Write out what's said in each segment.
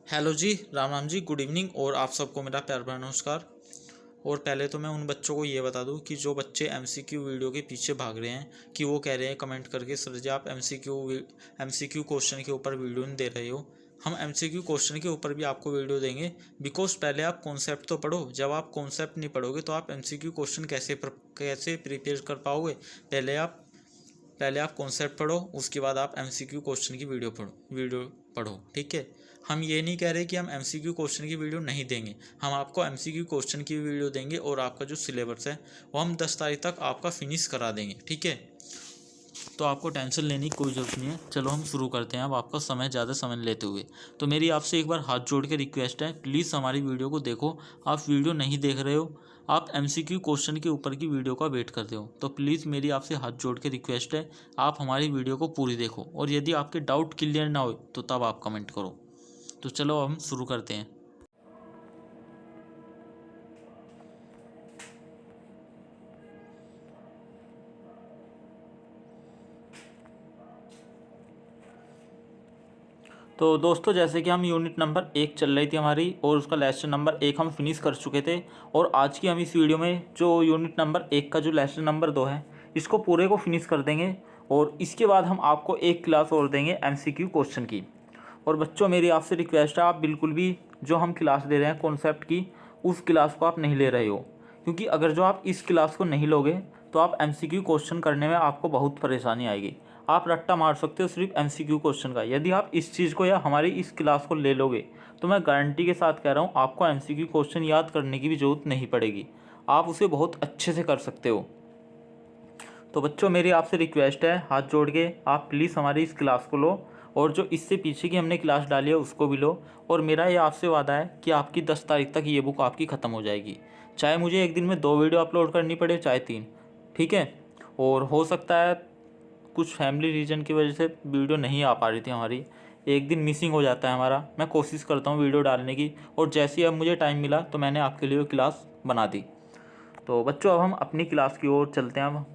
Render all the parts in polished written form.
Hello जी, Ram Ram ji, good evening और आप सबको मेरा प्यार भरा नमस्कार। और पहले तो मैं उन बच्चों को ये बता दूं कि जो बच्चे एमसीक्यू वीडियो के पीछे भाग रहे हैं कि वो कह रहे हैं कमेंट करके सर जी आप एमसीक्यू क्वेश्चन के ऊपर वीडियो नहीं दे रहे हो। हम एमसीक्यू क्वेश्चन के ऊपर भी आपको वीडियो देंगे। बिकॉज पहले आप कॉन्सेप्ट तो पढ़ो। जब आप कॉन्सेप्ट नहीं पढ़ोगे तो आप एमसीक्यू क्वेश्चन कैसे प्रिपेयर कर पाओगे। पहले आप कॉन्सेप्ट पढ़ो, उसके बाद आप एमसीक्यू क्वेश्चन की वीडियो पढ़ो, ठीक है। हम ये नहीं कह रहे कि हम एमसीक्यू क्वेश्चन की वीडियो नहीं देंगे। हम आपको एमसीक्यू क्वेश्चन की वीडियो देंगे और आपका जो सिलेबस है वो हम 10 तारीख तक आपका फिनिश करा देंगे, ठीक है। तो आपको टेंशन लेने की कोई ज़रूरत नहीं है। चलो हम शुरू करते हैं अब आपका ज़्यादा समय लेते हुए। तो मेरी आपसे एक बार हाथ जोड़ के रिक्वेस्ट है, प्लीज़ हमारी वीडियो को देखो। आप वीडियो नहीं देख रहे हो, आप एमसीक्यू क्वेश्चन के ऊपर की वीडियो का वेट करते हो, तो प्लीज़ मेरी आपसे हाथ जोड़ के रिक्वेस्ट है, आप हमारी वीडियो को पूरी देखो। और यदि आपके डाउट क्लियर ना हो तो तब आप कमेंट करो। तो चलो हम शुरू करते हैं। तो दोस्तों, जैसे कि हम यूनिट नंबर 1 चल रही थी हमारी और उसका लेसन नंबर 1 हम फिनिश कर चुके थे। और आज की हम इस वीडियो में जो यूनिट नंबर 1 का जो लेसन नंबर 2 है इसको पूरे को फिनिश कर देंगे। और इसके बाद हम आपको एक क्लास और देंगे एमसीक्यू क्वेश्चन की। और बच्चों, मेरी आपसे रिक्वेस्ट है, आप बिल्कुल भी जो हम क्लास दे रहे हैं कॉन्सेप्ट की उस क्लास को आप नहीं ले रहे हो। क्योंकि अगर जो आप इस क्लास को नहीं लोगे तो आप एमसीक्यू क्वेश्चन करने में आपको बहुत परेशानी आएगी। आप रट्टा मार सकते हो सिर्फ एमसीक्यू क्वेश्चन का। यदि आप इस चीज़ को या हमारी इस क्लास को ले लोगे तो मैं गारंटी के साथ कह रहा हूँ आपको एमसीक्यू क्वेश्चन याद करने की भी ज़रूरत नहीं पड़ेगी। आप उसे बहुत अच्छे से कर सकते हो। तो बच्चों, मेरी आपसे रिक्वेस्ट है, हाथ जोड़ के आप प्लीज़ हमारी इस क्लास को लो और जो इससे पीछे की हमने क्लास डाली है उसको भी लो। और मेरा ये आपसे वादा है कि आपकी 10 तारीख तक ये बुक आपकी ख़त्म हो जाएगी। चाहे मुझे एक दिन में 2 वीडियो अपलोड करनी पड़े, चाहे 3, ठीक है। और हो सकता है कुछ फैमिली रीजन की वजह से वीडियो नहीं आ पा रही थी हमारी, एक दिन मिसिंग हो जाता है हमारा। मैं कोशिश करता हूँ वीडियो डालने की और जैसे ही अब मुझे टाइम मिला तो मैंने आपके लिए वो क्लास बना दी। तो बच्चों, अब हम अपनी क्लास की ओर चलते हैं। अब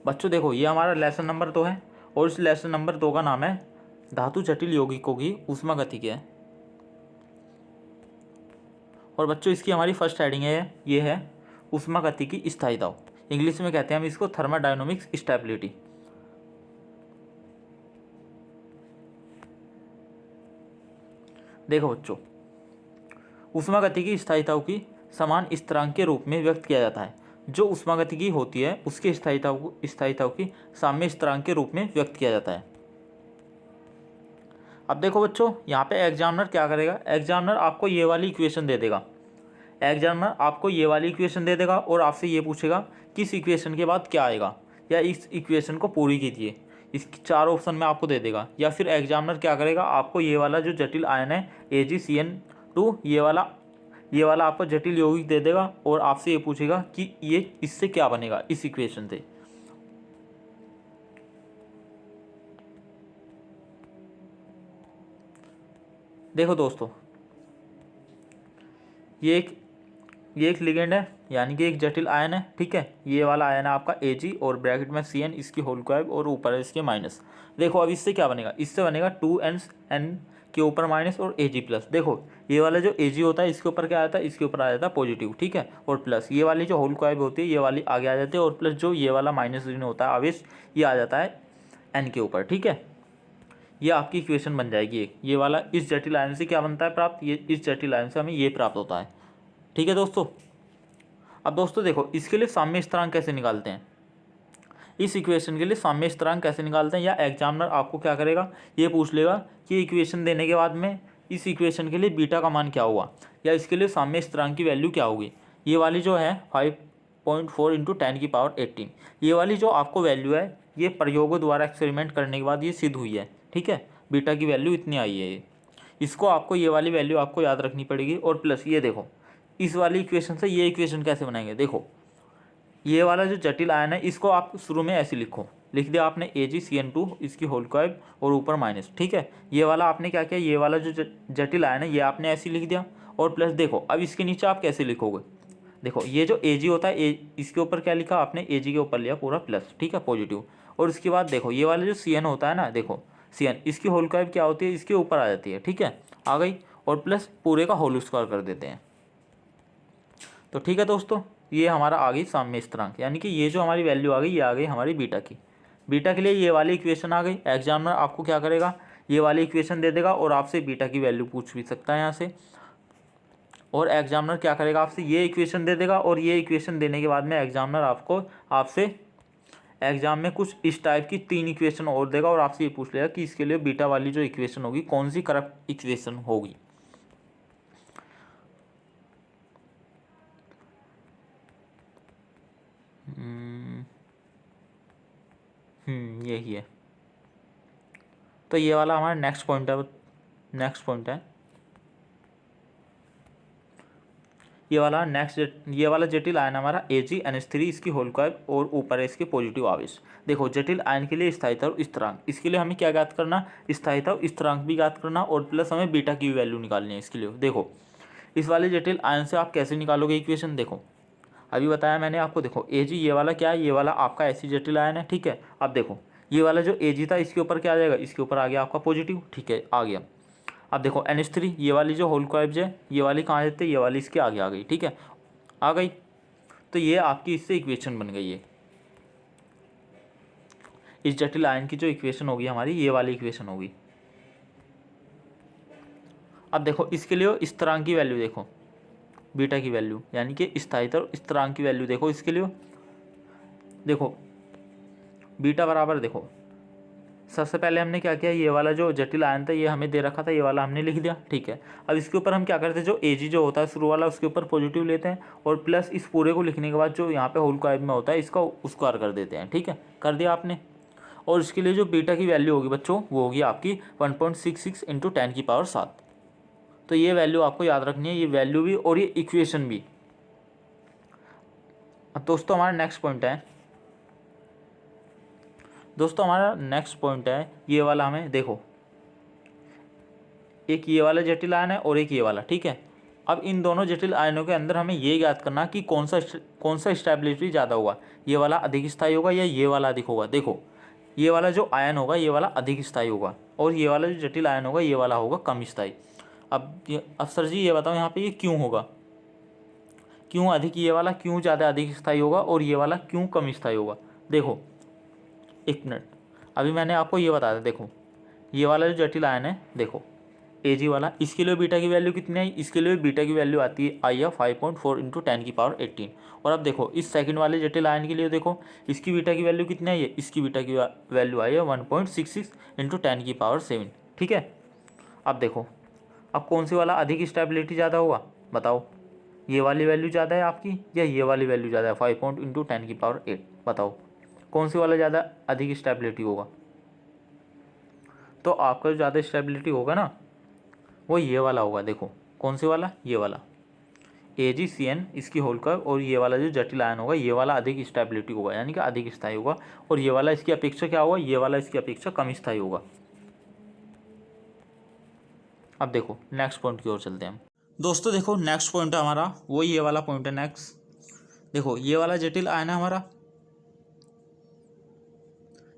बच्चों देखो, ये हमारा लेसन नंबर 2 है और इस लेसन नंबर 2 का नाम है धातु जटिल यौगिकों की ऊष्मागतिकी है। और बच्चों, इसकी हमारी फर्स्ट हेडिंग है, ये है ऊष्मागतिकी स्थायिता। इंग्लिश में कहते हैं हम इसको थर्मोडायनामिक्स स्टेबिलिटी। देखो बच्चों, ऊष्मागतिकी स्थायिता की समान स्थिरांक के रूप में व्यक्त किया जाता है। जो ऊष्मागतिकी होती है उसके स्थायिता की साम्य स्थिरांक के रूप में व्यक्त किया जाता है। अब देखो बच्चों, यहाँ पे एग्जामिनर क्या करेगा, एग्जामिनर आपको ये वाली इक्वेशन दे देगा। एग्जामिनर आपको ये वाली इक्वेशन दे देगा और आपसे ये पूछेगा कि इस इक्वेशन के बाद क्या आएगा, या इस इक्वेशन को पूरी कीजिए। इसकी 4 ऑप्शन में आपको दे देगा। या फिर एग्जामिनर क्या करेगा, आपको ये वाला जो जटिल आयन है AgCN2, ये वाला आपको जटिल यौगिक दे देगा और आपसे ये पूछेगा कि ये इससे क्या बनेगा, इस इक्वेशन से। देखो दोस्तों, ये एक लिगेंड है, यानी कि एक जटिल आयन है, ठीक है। ये वाला आयन है आपका Ag और ब्रैकेट में Cn, इसकी होल स्क्वायर और ऊपर है इसके माइनस। देखो अब इससे क्या बनेगा, इससे बनेगा 2N के ऊपर माइनस और Ag प्लस। देखो ये वाला जो Ag होता है इसके ऊपर क्या आता है, इसके ऊपर आ जाता है पॉजिटिव, ठीक है। और प्लस ये वाली जो होल स्क्वायर होती है ये वाली आगे आ जाती है, और प्लस जो ये वाला माइनस ऋण होता है आवेश, ये आ जाता है N के ऊपर, ठीक है। ये आपकी इक्वेशन बन जाएगी एक। ये वाला इस जटिल आयन से क्या बनता है प्राप्त, ये इस जटिल आयन से हमें ये प्राप्त होता है, ठीक है दोस्तों। अब दोस्तों देखो, इसके लिए साम्य स्थिरांक कैसे निकालते हैं, इस इक्वेशन के लिए साम्य स्थिरांक कैसे निकालते हैं। या एग्जामिनर आपको क्या करेगा, ये पूछ लेगा कि इक्वेशन देने के बाद में इस इक्वेशन के लिए बीटा का मान क्या हुआ, या इसके लिए साम्य स्थिरांक की वैल्यू क्या होगी। ये वाली जो है 5.4 × 10⁻18, ये वाली जो आपको वैल्यू है ये प्रयोगों द्वारा एक्सपेरिमेंट करने के बाद ये सिद्ध हुई है, ठीक है। बीटा की वैल्यू इतनी आई है ये। इसको आपको, ये वाली वैल्यू आपको याद रखनी पड़ेगी। और प्लस ये देखो, इस वाली इक्वेशन से ये इक्वेशन कैसे बनाएंगे। देखो ये वाला जो जटिल आयन है इसको आप शुरू में ऐसे लिख दिया आपने AgCN2, इसकी होल स्क्वायर और ऊपर माइनस, ठीक है। ये वाला आपने क्या किया, ये वाला जो जटिल आयन है ये आपने ऐसे लिख दिया। और प्लस देखो अब इसके नीचे आप कैसे लिखोगे, देखो ये जो Ag होता है इसके ऊपर क्या लिखा आपने, Ag के ऊपर लिया पूरा प्लस, ठीक है, पॉजिटिव। और इसके बाद देखो ये वाला जो Cn होता है ना, देखो CN इसकी होल स्क्वायर क्या होती है, इसके ऊपर आ जाती है, ठीक है, आ गई, और प्लस पूरे का होल स्क्वायर कर देते हैं। तो ठीक है दोस्तों, ये हमारा आ गई साम्य स्थिरांक, यानी कि ये जो हमारी वैल्यू आ गई ये आ गई हमारी बीटा की। बीटा के लिए ये वाली इक्वेशन आ गई। एग्जामिनर आपको क्या करेगा, ये वाली इक्वेशन दे देगा और आपसे बीटा की वैल्यू पूछ भी सकता है यहाँ से। और एग्जामिनर क्या करेगा, आपसे ये इक्वेशन दे देगा और ये इक्वेशन देने के बाद में एग्जामिनर आपसे एग्जाम में कुछ इस टाइप की 3 इक्वेशन और देगा और आपसे ये पूछ लेगा कि इसके लिए बीटा वाली जो इक्वेशन होगी कौन सी करेक्ट इक्वेशन होगी। यही है। तो ये वाला हमारा नेक्स्ट पॉइंट है। ये वाला जटिल आयन हमारा AgNH3 इसकी होल स्क्वायर और ऊपर है इसके पॉजिटिव आवेश। देखो जटिल आयन के लिए स्थायित्व और स्थिरांक, इसके लिए हमें क्या ज्ञात करना, स्थायित्व स्थिरांक भी ज्ञात करना और प्लस हमें बीटा की वैल्यू निकालनी है इसके लिए। देखो इस वाले जटिल आयन से आप कैसे निकालोगे इक्वेशन, देखो अभी बताया मैंने आपको। देखो Ag ये वाला क्या है, ये वाला आपका ऐसी जटिल आयन है, ठीक है। अब देखो ये वाला जो Ag था इसके ऊपर क्या आ जाएगा, इसके ऊपर आ गया आपका पॉजिटिव, ठीक है, आ गया। अब देखो NH3 ये वाली जो होल स्क्वायर है, ये वाली कहाँ जाती है, ये वाली इसके आगे आ गई, ठीक है, आ गई। तो ये आपकी इससे इक्वेशन बन गई है। इस जटिल आयन की जो इक्वेशन होगी हमारी, ये वाली इक्वेशन होगी। अब देखो इसके लिए स्थिरांक की वैल्यू देखो, बीटा की वैल्यू यानी कि स्थायित्व स्थिरांक की वैल्यू देखो इसके लिए। देखो बीटा बराबर, देखो सबसे पहले हमने क्या किया, ये वाला जो जटिल आयन था ये हमें दे रखा था, ये वाला हमने लिख दिया, ठीक है। अब इसके ऊपर हम क्या करते हैं, जो Ag जो होता है शुरू वाला उसके ऊपर पॉजिटिव लेते हैं और प्लस इस पूरे को लिखने के बाद जो यहाँ पे होल स्क्वायर में होता है इसका स्क्वायर कर देते हैं, ठीक है, कर दिया आपने। और इसके लिए जो बीटा की वैल्यू होगी बच्चों वो होगी आपकी 1.66 × 10⁻7। तो ये वैल्यू आपको याद रखनी है, ये वैल्यू भी और ये इक्वेशन भी। अब दोस्तों हमारा नेक्स्ट पॉइंट है ये वाला। हमें देखो एक ये वाला जटिल आयन है और एक ये वाला, ठीक है। अब इन दोनों जटिल आयनों के अंदर हमें ये ज्ञात करना कि कौन सा स्टेबिलिटी ज़्यादा होगा, ये वाला अधिक स्थायी होगा या ये वाला अधिक होगा। देखो ये वाला जो आयन होगा ये वाला अधिक स्थायी होगा और ये वाला जो जटिल आयन होगा ये वाला होगा कम स्थायी। अब सर जी ये बताओ यहाँ पे ये क्यों होगा, क्यों अधिक, ये वाला क्यों ज़्यादा अधिक स्थायी होगा और ये वाला क्यों कम स्थायी होगा। देखो एक मिनट, अभी मैंने आपको ये बताया था। देखो ये वाला जो जटिल आयन है, देखो Ag वाला, इसके लिए बीटा की वैल्यू कितनी आई, इसके लिए बीटा की वैल्यू आती है 5.4 × 10⁻18। और अब देखो इस सेकंड वाले जटिल आयन के लिए देखो इसकी बीटा की वैल्यू कितनी आई है, इसकी बीटा की वैल्यू आई है 1.66 × 10⁻7, ठीक है। अब देखो अब कौन सी वाला अधिक स्टेबिलिटी ज़्यादा होगा बताओ, ये वाली वैल्यू ज़्यादा है आपकी या ये वाली वैल्यू ज़्यादा है 5 × 10⁻8, बताओ कौन सी वाला ज़्यादा अधिक स्टेबिलिटी होगा। तो आपका जो ज़्यादा स्टेबिलिटी होगा ना वो ये वाला होगा। देखो कौन सी वाला, ये वाला AgCN इसकी होल स्क्वायर, और ये वाला जो जटिल आयन होगा ये वाला अधिक स्टेबिलिटी होगा यानी कि अधिक स्थायी होगा, और ये वाला इसकी अपेक्षा क्या होगा, ये वाला इसकी अपेक्षा कम स्थायी होगा। अब देखो नेक्स्ट पॉइंट की ओर चलते हैं हम दोस्तों। देखो नेक्स्ट पॉइंट है हमारा वो ये वाला पॉइंट है नेक्स्ट। देखो ये वाला जटिल आयन है हमारा,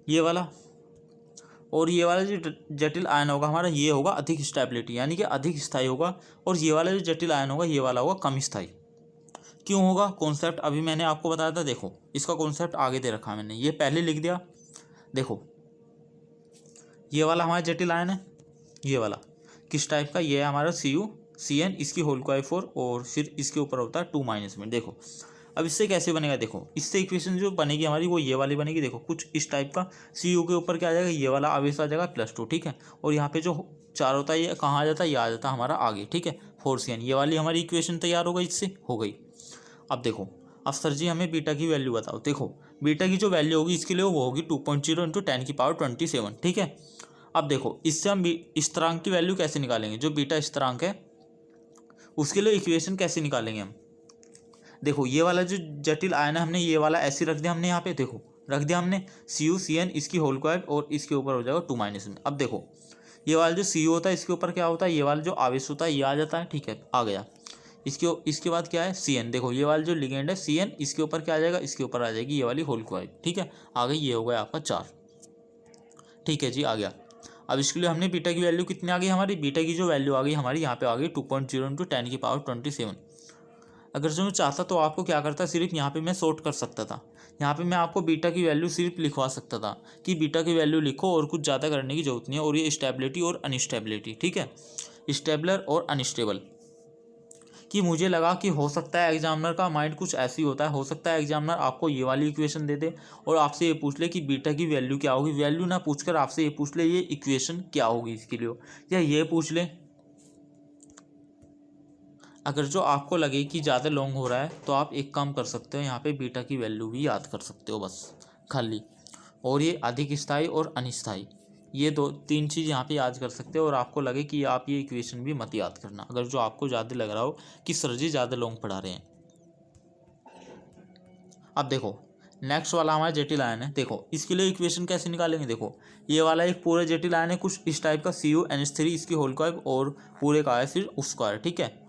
ये वाला, और ये वाला जो जटिल आयन होगा हमारा ये होगा अधिक स्टेबिलिटी यानी कि अधिक स्थायी होगा, और ये वाला जो जटिल आयन होगा ये वाला होगा कम स्थायी। क्यों होगा, कॉन्सेप्ट अभी मैंने आपको बताया था। देखो इसका कॉन्सेप्ट आगे दे रखा है मैंने, ये पहले लिख दिया। देखो ये वाला हमारा जटिल आयन है, ये वाला किस टाइप का, ये है हमारा CuCN इसकी होल स्क्वायर 4 और फिर इसके ऊपर होता है 2 में। देखो अब इससे कैसे बनेगा, देखो इससे इक्वेशन जो बनेगी हमारी वो ये वाली बनेगी। देखो कुछ इस टाइप का, Cu के ऊपर क्या आ जाएगा, ये वाला आवेश आ जाएगा +2, ठीक है। और यहाँ पे जो 4 होता है ये कहाँ आ जाता है, ये आ जाता है हमारा आगे, ठीक है, 4CN। ये वाली हमारी इक्वेशन तैयार हो गई, इससे हो गई। अब देखो अब सर जी हमें बीटा की वैल्यू बताओ। देखो बीटा की जो वैल्यू होगी इसके लिए वो होगी 2.0 × 10⁻27, ठीक है। अब देखो इससे हम स्थिरांक की वैल्यू कैसे निकालेंगे, जो बीटा स्थिरांक है उसके लिए इक्वेशन कैसे निकालेंगे हम। देखो ये वाला जो जटिल आयन है हमने ये वाला ऐसे रख दिया हमने, यहाँ पे देखो रख दिया हमने CuCN इसकी होल स्क्वायर और इसके ऊपर हो जाएगा 2 में। अब देखो ये वाला जो Cu होता है इसके ऊपर क्या होता है, ये वाला जो आवेश होता है ये आ जाता है, ठीक है, आ गया। इसके बाद क्या है CN, देखो ये वाला जो लिगेंड है CN इसके ऊपर क्या आ जाएगा, इसके ऊपर आ जाएगी ये वाली होल स्क्वायर, ठीक है, आ गई। ये हो गया आपका 4, ठीक है जी, आ गया। अब इसके लिए हमने बीटा की वैल्यू कितनी आ गई हमारी, बीटा की जो वैल्यू आ गई हमारी यहाँ पे आ गई 2.0 इंटू 10⁻27। अगर जो मैं चाहता तो आपको क्या करता, सिर्फ यहाँ पे मैं सॉर्ट कर सकता था, यहाँ पे मैं आपको बीटा की वैल्यू सिर्फ लिखवा सकता था कि बीटा की वैल्यू लिखो और कुछ ज़्यादा करने की जरूरत नहीं है। और ये स्टेबिलिटी और अनस्टेबिलिटी, ठीक है, स्टेबलर और अनस्टेबल, कि मुझे लगा कि हो सकता है एग्जामिनर का माइंड कुछ ऐसी होता है, हो सकता है एग्जामिनर आपको ये वाली इक्वेशन दे दे और आपसे ये पूछ ले कि बीटा की वैल्यू क्या होगी, वैल्यू ना पूछकर आपसे ये पूछ ले ये इक्वेशन क्या होगी इसके लिए, या ये पूछ ले। अगर जो आपको लगे कि ज़्यादा लॉन्ग हो रहा है तो आप एक काम कर सकते हो, यहाँ पे बीटा की वैल्यू भी याद कर सकते हो बस खाली, और ये अधिक स्थायी और अनिस्थाई, ये 2-3 चीज़ यहाँ पे याद कर सकते हो। और आपको लगे कि आप ये इक्वेशन भी मत याद करना अगर जो आपको ज़्यादा लग रहा हो कि सर जी ज़्यादा लॉन्ग पढ़ा रहे हैं। अब देखो नेक्स्ट वाला हमारा जटिल आयन है, देखो इसके लिए इक्वेशन कैसे निकालेंगे। देखो ये वाला एक पूरा जटिल आयन है कुछ इस टाइप का, CuNH3 इसकी होल स्क्वायर और पूरे का है फिर उस स्क्वायर, ठीक है।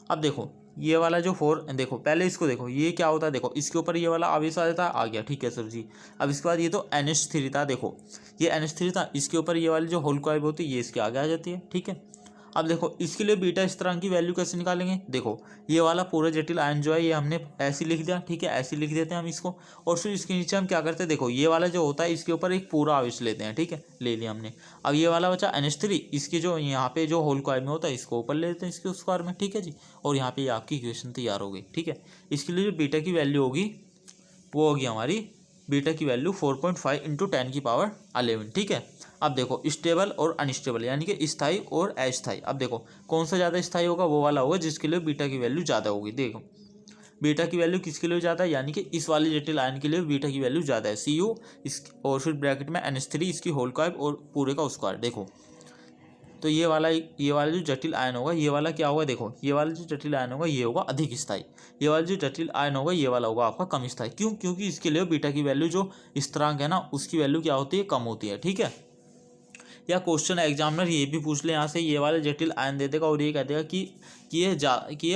अब देखो ये वाला जो 4, देखो पहले इसको देखो ये क्या होता है, देखो इसके ऊपर ये वाला आवेश आ जाता है, आ गया, ठीक है सर जी। अब इसके बाद ये तो NH3 था, देखो ये NH3 था, इसके ऊपर ये वाली जो होल स्क्वायर होती है ये इसके आगे आ जाती है, ठीक है। अब देखो इसके लिए बीटा स्थिरांक की वैल्यू कैसे निकालेंगे, देखो ये वाला पूरा जटिल आयन जो है ये हमने ऐसे लिख दिया, ठीक है, ऐसे लिख देते हैं हम इसको। और फिर इसके नीचे हम क्या करते हैं, देखो ये वाला जो होता है इसके ऊपर एक पूरा आवेश लेते हैं, ठीक है, ले लिया हमने। अब ये वाला बचा NH3, इसके जो यहाँ पे जो होल स्क्वायर में होता है इसको ऊपर ले लेते हैं इसके स्क्वायर में, ठीक है जी। और यहाँ पे आपकी इक्वेशन तैयार हो गई, ठीक है। इसके लिए जो बीटा की वैल्यू होगी वो होगी हमारी बीटा की वैल्यू 4.5 इंटू 10⁻11, ठीक है। अब देखो स्टेबल और अनस्टेबल यानी कि स्थायी और अस्थायी। अब देखो कौन सा ज़्यादा स्थायी होगा, वो वाला होगा जिसके लिए बीटा की वैल्यू ज़्यादा होगी। देखो बीटा की वैल्यू किसके लिए ज़्यादा है, यानी कि इस वाले जटिल आयन के लिए बीटा की वैल्यू ज़्यादा है, Cu इस और फिर ब्रैकेट में NH3 इसकी होल स्क्वायर और पूरे का स्क्वायर। देखो तो ये वाला जो जटिल आयन होगा ये वाला क्या होगा, देखो ये वाला जो जटिल आयन होगा ये होगा अधिक स्थायी, ये वाला जो जटिल आयन होगा ये वाला होगा आपका कम स्थायी। क्यों, क्योंकि इसके लिए बीटा की वैल्यू जो स्थिरांक है ना उसकी वैल्यू क्या होती है, कम होती है, ठीक है। या क्वेश्चन एग्जामिनर ये भी पूछ ले यहाँ से, ये वाले जटिल आयन दे देगा और ये कह देगा कि ये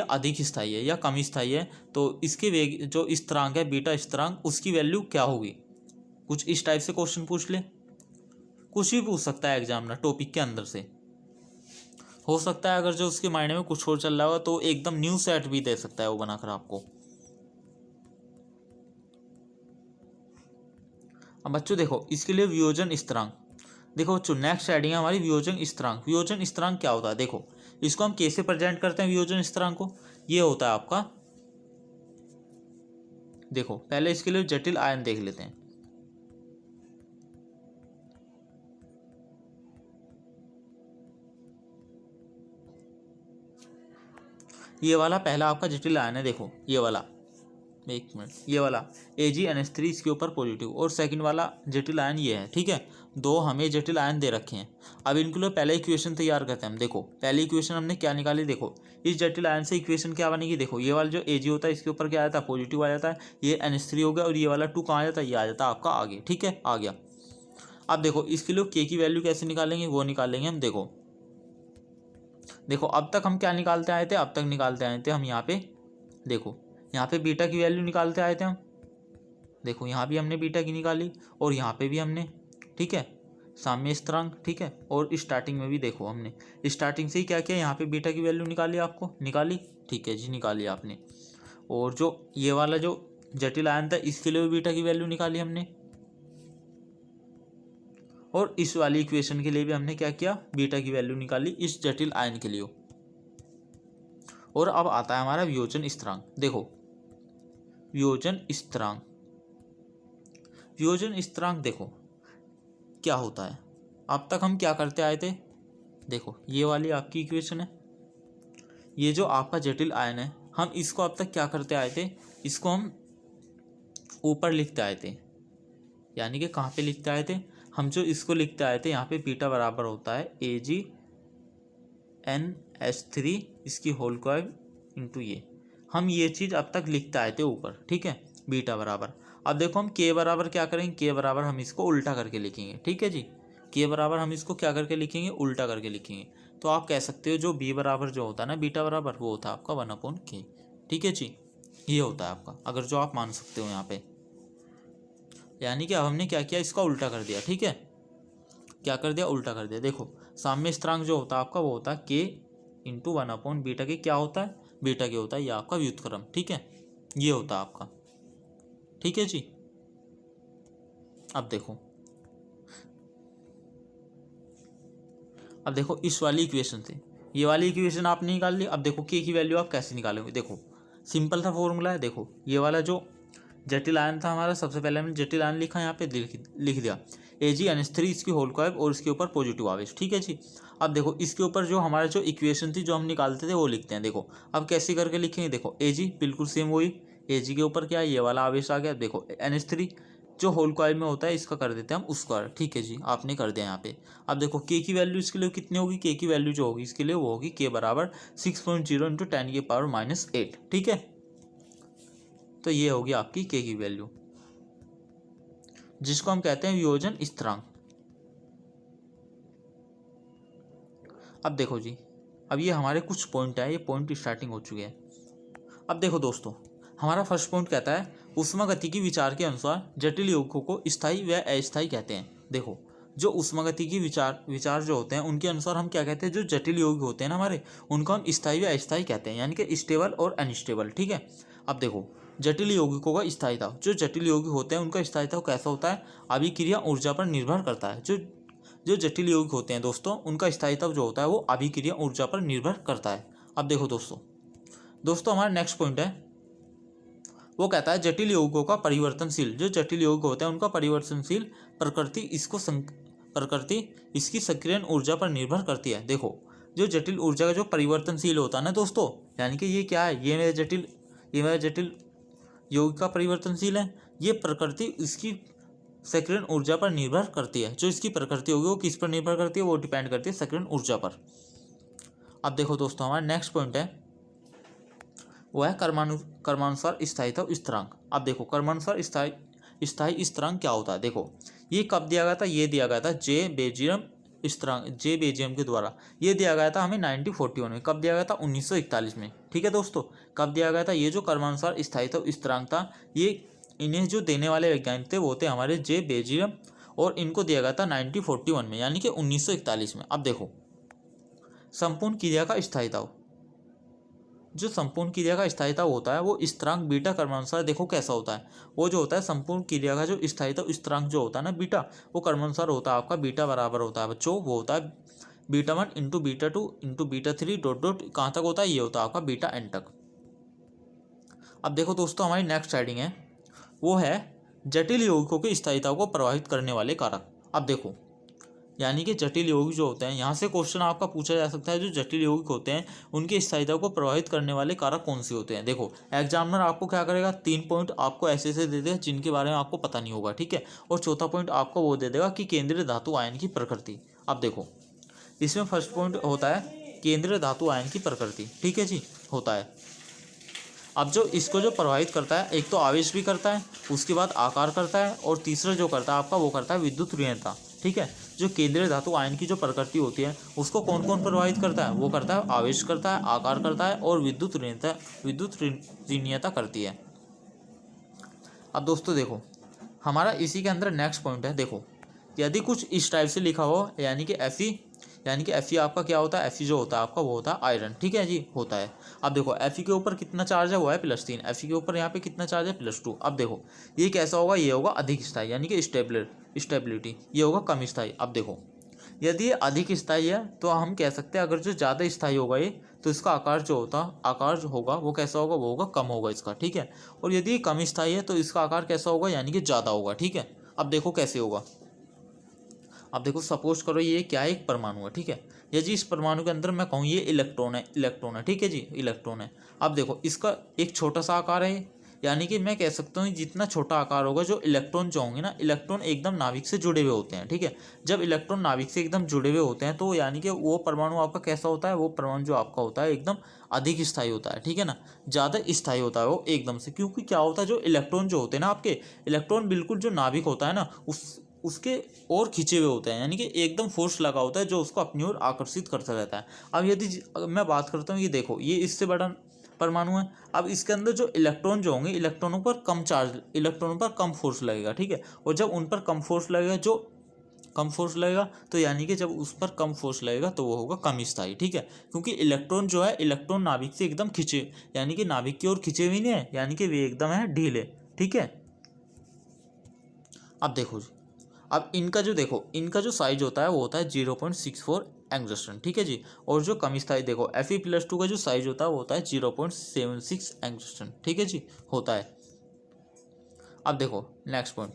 अधिक स्थायी है या कम स्थायी है, तो इसके वेग जो स्थिरांक है बीटा स्थिरांक उसकी वैल्यू क्या होगी। कुछ इस टाइप से क्वेश्चन पूछ ले, कुछ भी पूछ सकता है एग्जामिनर टॉपिक के अंदर से। हो सकता है अगर जो उसके माइंड में कुछ और चल रहा होगा तो एकदम न्यू सेट भी दे सकता है वो बनाकर आपको। अब बच्चों देखो इसके लिए वियोजन स्थिरांक, देखो बच्चों नेक्स्ट हेडिंग है हमारी वियोजन स्थिरांक। वियोजन स्थिरांक क्या होता है, देखो इसको हम कैसे प्रेजेंट करते हैं वियोजन स्थिरांक को, ये होता है आपका, देखो पहले इसके लिए जटिल आयन देख लेते हैं। ये वाला पहला आपका जटिल आयन है, देखो ये वाला, एक मिनट, ये वाला AgNH3 इसके ऊपर पॉजिटिव, और सेकंड वाला जटिल आयन ये है, ठीक है। दो हमें जटिल आयन दे रखे हैं। अब इनके लिए पहले इक्वेशन तैयार करते हैं हम। देखो पहली इक्वेशन हमने क्या निकाली, देखो इस जटिल आयन से इक्वेशन क्या बनेगी, देखो ये वाला जो Ag होता है इसके ऊपर क्या आ जाता है, पॉजिटिव आ जाता है, ये NH3 हो गया और ये वाला 2 कहाँ आ जाता है, ये आ जाता है आपका आगे, ठीक है, आ गया। अब देखो इसके लिए K की वैल्यू कैसे निकालेंगे, वो निकालेंगे हम। देखो अब तक हम क्या निकालते आए थे, अब तक निकालते आए थे हम यहाँ पे, देखो यहाँ पे बीटा की वैल्यू निकालते आए थे हम। देखो यहाँ भी हमने बीटा की निकाली और यहाँ पे भी हमने, ठीक है, साम्य स्थिरांक, ठीक है। और स्टार्टिंग में भी देखो हमने स्टार्टिंग से ही क्या किया, यहाँ पे बीटा की वैल्यू निकाली, आपको निकाली, ठीक है जी, निकाली आपने। और जो ये वाला जो जटिल आयन था इसके लिए भी बीटा की वैल्यू निकाली हमने, और इस वाली इक्वेशन के लिए भी हमने क्या किया, बीटा की वैल्यू निकाली इस जटिल आयन के लिए। और अब आता है हमारा वियोजन स्थिरांक। देखो वियोजन स्थिरांक, वियोजन स्थिरांक देखो क्या होता है। अब तक हम क्या करते आए थे, देखो ये वाली आपकी इक्वेशन है, ये जो आपका जटिल आयन है हम इसको अब तक क्या करते आए थे, इसको हम ऊपर लिखते आए थे, यानी कि कहाँ पे लिखते आए थे, हम जो इसको लिखते आए थे यहाँ पे बीटा बराबर होता है AgNH3 इसकी होल स्क्वायर इंटू हम ये चीज़ अब तक लिखते आए थे ऊपर, ठीक है, बीटा बराबर। अब देखो हम K बराबर क्या करेंगे, K बराबर हम इसको उल्टा करके लिखेंगे, ठीक है जी। K बराबर हम इसको क्या करके लिखेंगे, उल्टा करके लिखेंगे। तो आप कह सकते हो जो B बराबर जो होता है ना बीटा बराबर, वो होता है आपका 1/K, ठीक है जी, ये होता है आपका, अगर जो आप मान सकते हो यहाँ पे। यानी कि अब हमने क्या किया, इसका उल्टा कर दिया, ठीक है। क्या कर दिया, उल्टा कर दिया। देखो साम्य स्थिरांक जो होता है आपका वो होता है k इंटू 1/बीटा के, क्या होता है, बीटा के होता है, ये आपका व्युत्क्रम, ठीक है, ये होता है आपका, ठीक है जी। अब देखो इस वाली इक्वेशन से ये वाली इक्वेशन आपने निकाल ली। अब देखो k की वैल्यू आप कैसे निकालोगे, देखो सिंपल सा फॉर्मूला है। देखो ये वाला जो जटिल आयन था हमारा, सबसे पहले हमने जटिल आयन लिखा, यहाँ पे लिख दिया Ag(3) इसकी होल स्क्वायर और इसके ऊपर पॉजिटिव आवेश, ठीक है जी। अब देखो इसके ऊपर जो हमारा जो इक्वेशन थी जो हम निकालते थे वो लिखते हैं। देखो अब कैसे करके लिखेंगे, देखो Ag बिल्कुल सेम वही, Ag के ऊपर क्या है, ये वाला आवेश आ गया। देखो NH3 जो होल कॉइल में होता है इसका कर देते हैं हम उसका, ठीक है जी, आपने कर दिया यहाँ पे। अब देखो k की वैल्यू इसके लिए कितनी होगी, k की वैल्यू जो होगी इसके लिए वो होगी k बराबर 6.0 इंटू 10⁻⁻8, ठीक है। तो ये होगी आपकी k की वैल्यू, जिसको हम कहते हैं वियोजन स्थिरांक। अब देखो जी, अब ये हमारे कुछ पॉइंट है, ये पॉइंट स्टार्टिंग हो चुके हैं। अब देखो दोस्तों, हमारा फर्स्ट पॉइंट कहता है ऊष्मागतिकी विचार के अनुसार जटिल यौगिकों को स्थायी व अस्थायी कहते हैं। देखो जो ऊष्मागतिकी विचार जो होते हैं उनके अनुसार हम क्या कहते हैं, जो जटिल यौगिक होते हैं ना हमारे, उनको हम स्थायी व अस्थायी कहते हैं, यानी कि स्टेबल और अनस्टेबल, ठीक है। अब देखो जटिल यौगिकों का स्थायिता, जो जटिल यौगिक होते हैं उनका स्थायिता कैसा होता है, अभिक्रिया ऊर्जा पर निर्भर करता है। जो जटिल यौगिक होते हैं दोस्तों उनका स्थायिता जो होता है वो अभिक्रिया ऊर्जा पर निर्भर करता है। अब देखो दोस्तों हमारा नेक्स्ट पॉइंट है, वो कहता है जटिल यौगिकों का परिवर्तनशील, जो जटिल यौगिक होते हैं उनका परिवर्तनशील प्रकृति इसकी सक्रियण ऊर्जा पर निर्भर करती है। देखो जो जटिल ऊर्जा का जो परिवर्तनशील होता है ना दोस्तों, यानी कि ये क्या है, ये मेरा जटिल यौगिक का परिवर्तनशील है, ये प्रकृति इसकी सक्रियण ऊर्जा पर निर्भर करती है। जो इसकी प्रकृति होगी वो किस पर निर्भर करती है, वो डिपेंड करती है सक्रियण ऊर्जा पर। अब देखो दोस्तों हमारा नेक्स्ट पॉइंट है, वो है कर्मानुसार स्थायित्व स्थिरांक। अब देखो कर्मानुसार स्थायी स्थिरांक क्या होता है, देखो ये कब दिया गया था, ये दिया गया था जे बेजियम के द्वारा, ये दिया गया था हमें 1941 में। कब दिया गया था, 1941 में, ठीक है दोस्तों। कब दिया गया था, ये जो कर्मानुसार स्थायित्व स्थिरांक था, ये इन्हें जो देने वाले वैज्ञानिक थे वो थे हमारे जे बेजियम, और इनको दिया गया था 1941 में, यानी कि 1941 में। अब देखो संपूर्ण क्रिया का स्थायित्व, जो संपूर्ण क्रिया का स्थायित्व होता है वो स्थिरांक बीटा कर्मानुसार देखो कैसा होता है, वो जो होता है संपूर्ण क्रिया का जो स्थायित्व स्थिरांक जो होता है ना बीटा, वो कर्मानुसार होता है आपका बीटा बराबर होता है बच्चों, वो होता है β1 इंटू β2 इंटू β3 डॉट कहाँ तक होता है, ये होता है आपका βn तक। अब देखो दोस्तों हमारी नेक्स्ट हेडिंग है, वो है जटिल यौगिकों के स्थायित्व को प्रभावित करने वाले कारक। अब देखो यानी कि जटिल यौगिक जो होते हैं, यहाँ से क्वेश्चन आपका पूछा जा सकता है, जो जटिल यौगिक होते हैं उनके स्थायित्व को प्रभावित करने वाले कारक कौन से होते हैं। देखो एग्जामिनर आपको क्या करेगा, 3 पॉइंट आपको ऐसे दे देगा जिनके बारे में आपको पता नहीं होगा, ठीक है, और चौथा पॉइंट आपको वो दे देगा कि केंद्रीय धातु आयन की प्रकृति। अब देखो इसमें फर्स्ट पॉइंट होता है केंद्रीय धातु आयन की प्रकृति, ठीक है जी, होता है। अब जो इसको जो प्रभावित करता है, एक तो आवेश भी करता है, उसके बाद आकार करता है, और तीसरा जो करता है आपका वो करता है विद्युत ऋणता, ठीक है। जो केंद्रीय धातु आयन की जो प्रकृति होती है उसको कौन कौन प्रभावित करता है, वो करता है आवेश करता है, आकार करता है, और विद्युत ऋणीयता करती है। अब दोस्तों देखो हमारा इसी के अंदर नेक्स्ट पॉइंट है, देखो यदि कुछ इस टाइप से लिखा हो, यानी कि Fe आपका क्या होता है, Fe जो होता है आपका वो होता है आयरन, ठीक है जी, होता है। अब देखो Fe के ऊपर कितना चार्ज है, वो है +3, Fe के ऊपर यहाँ पे कितना चार्ज है, +2। अब देखो ये कैसा होगा, ये होगा अधिक स्थायी, यानी कि स्टेबिलिटी, ये होगा कम स्थायी। अब देखो यदि ये अधिक स्थायी है तो हम कह सकते हैं, अगर जो ज़्यादा स्थायी होगा ये, तो इसका आकार जो होगा वो कैसा होगा, वो होगा कम होगा इसका, ठीक है। और यदि कम स्थायी है तो इसका आकार कैसा होगा, यानी कि ज़्यादा होगा, ठीक है। अब देखो कैसे होगा, अब देखो सपोज करो ये क्या है, एक परमाणु है, ठीक है। यदि इस परमाणु के अंदर मैं कहूँ ये इलेक्ट्रॉन है, ठीक है जी, इलेक्ट्रॉन है। अब देखो इसका एक छोटा सा आकार है, यानी कि मैं कह सकता हूँ जितना छोटा आकार होगा, जो इलेक्ट्रॉन जो होंगे ना, इलेक्ट्रॉन एकदम नाभिक से जुड़े हुए होते हैं, ठीक है। जब इलेक्ट्रॉन नाभिक से एकदम जुड़े हुए होते हैं तो यानी कि वो परमाणु आपका कैसा होता है, वो परमाणु जो आपका होता है एकदम अधिक स्थायी होता है, ठीक है ना, ज़्यादा स्थायी होता है वो एकदम से। क्योंकि क्या होता है, जो इलेक्ट्रॉन जो होते हैं ना आपके, इलेक्ट्रॉन बिल्कुल जो नाभिक होता है ना उसके और खिंचे हुए होते हैं, यानी कि एकदम फोर्स लगा होता है जो उसको अपनी ओर आकर्षित करता रहता है। अब यदि मैं बात करता हूँ, ये देखो ये इससे बड़ा परमाणु है, अब इसके अंदर जो इलेक्ट्रॉन जो होंगे, इलेक्ट्रॉनों पर कम फोर्स लगेगा, ठीक है। और जब उन पर कम फोर्स लगेगा, जो कम फोर्स लगेगा, तो यानी कि जब उस पर कम फोर्स लगेगा तो वो होगा कम स्थायी, ठीक है। क्योंकि इलेक्ट्रॉन जो है, इलेक्ट्रॉन नाभिक से एकदम खिंचे, यानी कि नाभिक की ओर खिंचे हुए नहीं है, यानी कि वे एकदम है ढीले, ठीक है। अब देखो जी, अब इनका जो देखो, इनका जो साइज होता है वो होता है 0.64 एंगस्ट्रॉम, ठीक है जी। और जो कम स्थायी देखो Fe+2 का जो साइज होता है वो होता है 0.76 एंगस्ट्रॉम, ठीक है जी, होता है। अब देखो नेक्स्ट पॉइंट,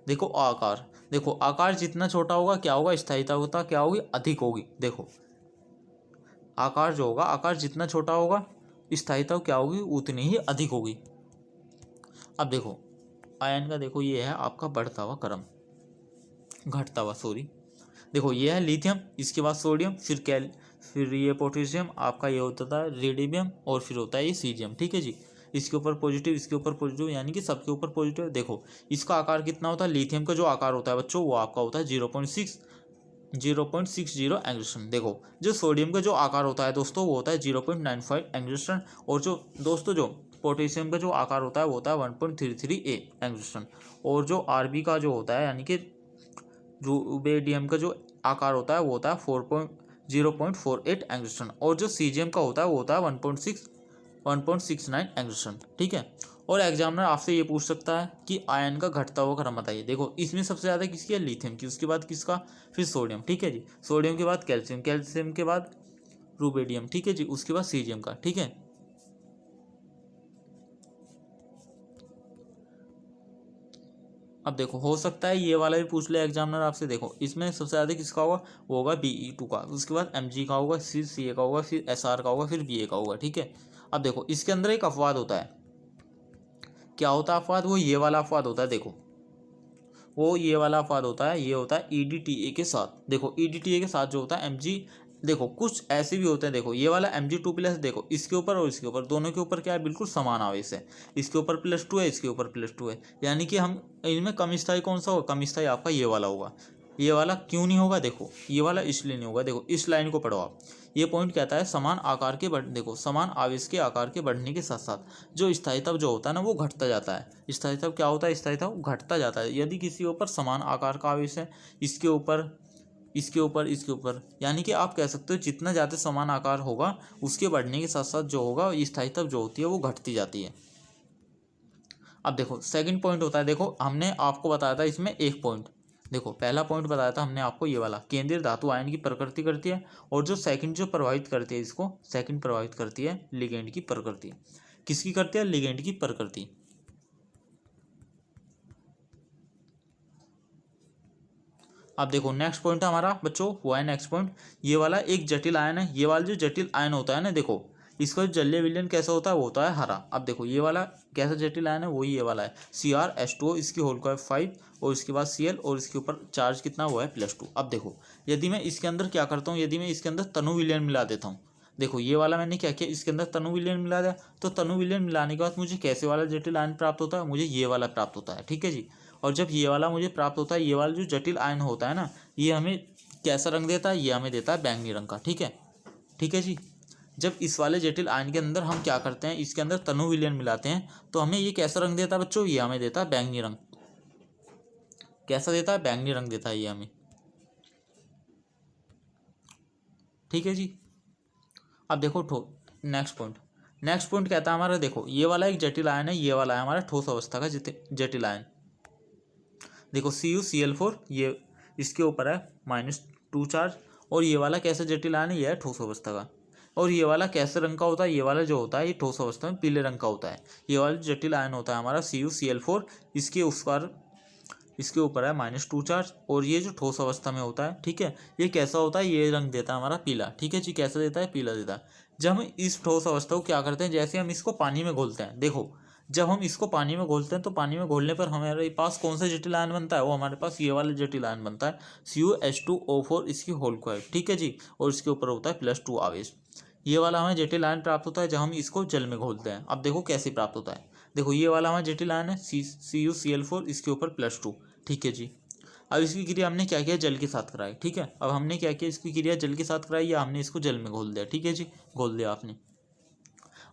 देखो आकार, देखो आकार जितना छोटा होगा क्या होगा, स्थायिता होता क्या होगी, अधिक होगी। देखो आकार जो होगा, आकार जितना छोटा होगा स्थायिता क्या होगी, उतनी ही अधिक होगी। अब देखो आयन का देखो ये है आपका बढ़ता हुआ क्रम, घटता हुआ सॉरी, देखो ये है लिथियम, इसके बाद सोडियम, फिर ये पोटेशियम, आपका ये होता है रेडियम, और फिर होता है ये सीजियम, ठीक है जी। इसके ऊपर पॉजिटिव, इसके ऊपर पॉजिटिव, यानी कि सबके ऊपर पॉजिटिव। देखो इसका आकार कितना होता है, लिथियम का जो आकार होता है बच्चों वो आपका होता है 0.60 एंगस्ट्रॉम। देखो जो सोडियम का जो आकार होता है दोस्तों वो होता है 0.95 एंगस्ट्रॉम, और जो दोस्तों जो पोटेशियम का जो आकार होता है वो होता है 1.33 एंगस्ट्रॉम, और जो आरबी का जो होता है यानी कि रुबिडियम का जो आकार होता है वो होता है 0.48 एंगस्ट्रॉम, और जो सीजियम का होता है वो होता है 1.69 एंगस्ट्रॉम, ठीक है। और एग्जामिनर आपसे ये पूछ सकता है कि आयन का घटता हुआ क्रम बताइए। देखो इसमें सबसे ज़्यादा किसकी है, लिथियम की, उसके बाद किसका, फिर सोडियम, ठीक है जी। सोडियम के बाद कैल्शियम, कैल्शियम के बाद रुबिडियम, ठीक है जी, उसके बाद सीजियम का, ठीक है। अब देखो हो सकता है ये वाला भी पूछ ले एग्जामिनर आपसे। देखो इसमें सबसे ज़्यादा किसका होगा, वो होगा Be2 का, उसके बाद Mg का होगा, फिर Ca का होगा, फिर Sr का होगा, फिर Ba का होगा, ठीक है। अब देखो इसके अंदर एक अपवाद होता है, क्या होता है अपवाद, वो ये वाला अपवाद होता है। देखो वो ये वाला अपवाद होता है, ये होता है EDTA के साथ। देखो EDTA के साथ जो होता है Mg, देखो कुछ ऐसे भी होते हैं, देखो ये वाला Mg2+, देखो इसके ऊपर और इसके ऊपर, दोनों के ऊपर क्या है, बिल्कुल समान आवेश है। इसके ऊपर +2 है, इसके ऊपर +2 है, यानी कि हम इनमें कम स्थायी कौन सा होगा, कम स्थायी आपका ये वाला होगा। ये वाला क्यों नहीं होगा, देखो ये वाला इसलिए नहीं होगा। देखो इस लाइन को पढ़ो आप, ये पॉइंट कहता है समान आकार के बढ़, देखो समान आवेश के आकार के बढ़ने के साथ साथ जो स्थायित्व जो होता है ना वो घटता जाता है। स्थायित्व क्या होता है, स्थायित्व घटता जाता है। यदि किसी ऊपर समान आकार का आवेश है, इसके ऊपर, इसके ऊपर, इसके ऊपर, यानी कि आप कह सकते हो जितना ज़्यादा समान आकार होगा उसके बढ़ने के साथ साथ जो होगा स्थायित्व जो होती है वो घटती जाती है। अब देखो सेकंड पॉइंट होता है, देखो हमने आपको बताया था इसमें एक पॉइंट, देखो पहला पॉइंट बताया था हमने आपको ये वाला, केंद्रीय धातु आयन की प्रकृति करती है, और जो सेकंड जो प्रभावित करती है इसको, सेकंड प्रभावित करती है लिगेंड की प्रकृति। किसकी करती है, लिगेंड की प्रकृति। अब देखो नेक्स्ट पॉइंट है हमारा बच्चों, वो है नेक्स्ट पॉइंट, ये वाला एक जटिल आयन है। ये वाला जो जटिल आयन होता है ना, देखो इसका जो जलीय विलयन कैसा होता है, वो होता है हरा। अब देखो ये वाला कैसा जटिल आयन है, वही ये वाला है CrH2O, इसकी होल का 5, और इसके बाद Cl, और इसके ऊपर चार्ज कितना हुआ है +2। अब देखो यदि मैं इसके अंदर क्या करता हूँ, यदि मैं इसके अंदर तनु विलयन मिला देता हूँ, देखो ये वाला मैंने क्या किया, इसके अंदर तनु विलयन मिला दिया, तो तनु विलयन मिलाने के बाद मुझे कैसे वाला जटिल आयन प्राप्त होता है, मुझे ये वाला प्राप्त होता है, ठीक है जी। और जब ये वाला मुझे प्राप्त होता है, ये वाला जो जटिल आयन होता है ना, ये हमें कैसा रंग देता है, ये हमें देता है बैंगनी रंग का, ठीक है, ठीक है जी। जब इस वाले जटिल आयन के अंदर हम क्या करते हैं, इसके अंदर तनु विलयन मिलाते हैं, तो हमें ये कैसा रंग देता है बच्चों, ये हमें देता है बैंगनी रंग। कैसा देता है, बैंगनी रंग देता है ये हमें, ठीक है जी। अब देखो नेक्स्ट पॉइंट, नेक्स्ट पॉइंट कहता है हमारा, देखो ये वाला एक जटिल आयन है, ये वाला है हमारा ठोस अवस्था का जटिल आयन। देखो CuCl4, ये इसके ऊपर है -2 चार्ज, और ये वाला कैसा जटिल आयन है, ये है ठोस अवस्था का। और ये वाला कैसे रंग का होता है, ये वाला जो होता है ये ठोस अवस्था में पीले रंग का होता है। ये वाला जटिल आयन होता है हमारा CuCl4, इसके उस पर, इसके ऊपर है -2 चार्ज, और ये जो ठोस अवस्था में होता है, ठीक है, ये कैसा होता है, ये रंग देता है हमारा पीला, ठीक है जी। कैसा देता है, पीला देता है। जब हम इस ठोस अवस्था को क्या करते हैं, जैसे हम इसको पानी में घोलते हैं, देखो जब हम इसको पानी में घोलते हैं तो पानी में घोलने पर हमारे पास कौन सा जटिल आयन बनता है, वो हमारे पास ये वाला जटिल आयन बनता है CuH2O4, इसकी होल क्वाइट, ठीक है जी। और इसके ऊपर होता है +2 आवेश। ये वाला हमें जटिल आयन प्राप्त होता है जब हम इसको जल में घोलते हैं। अब देखो कैसे प्राप्त होता है, देखो ये वाला हमारा जटिल आयन है CuCl4, इसके ऊपर +2, ठीक है जी। अब इसकी क्रिया हमने क्या किया, जल के साथ कराई, ठीक है। अब हमने क्या किया, इसकी क्रिया जल के साथ कराई, या हमने इसको जल में घोल दिया, ठीक है जी, घोल दिया आपने।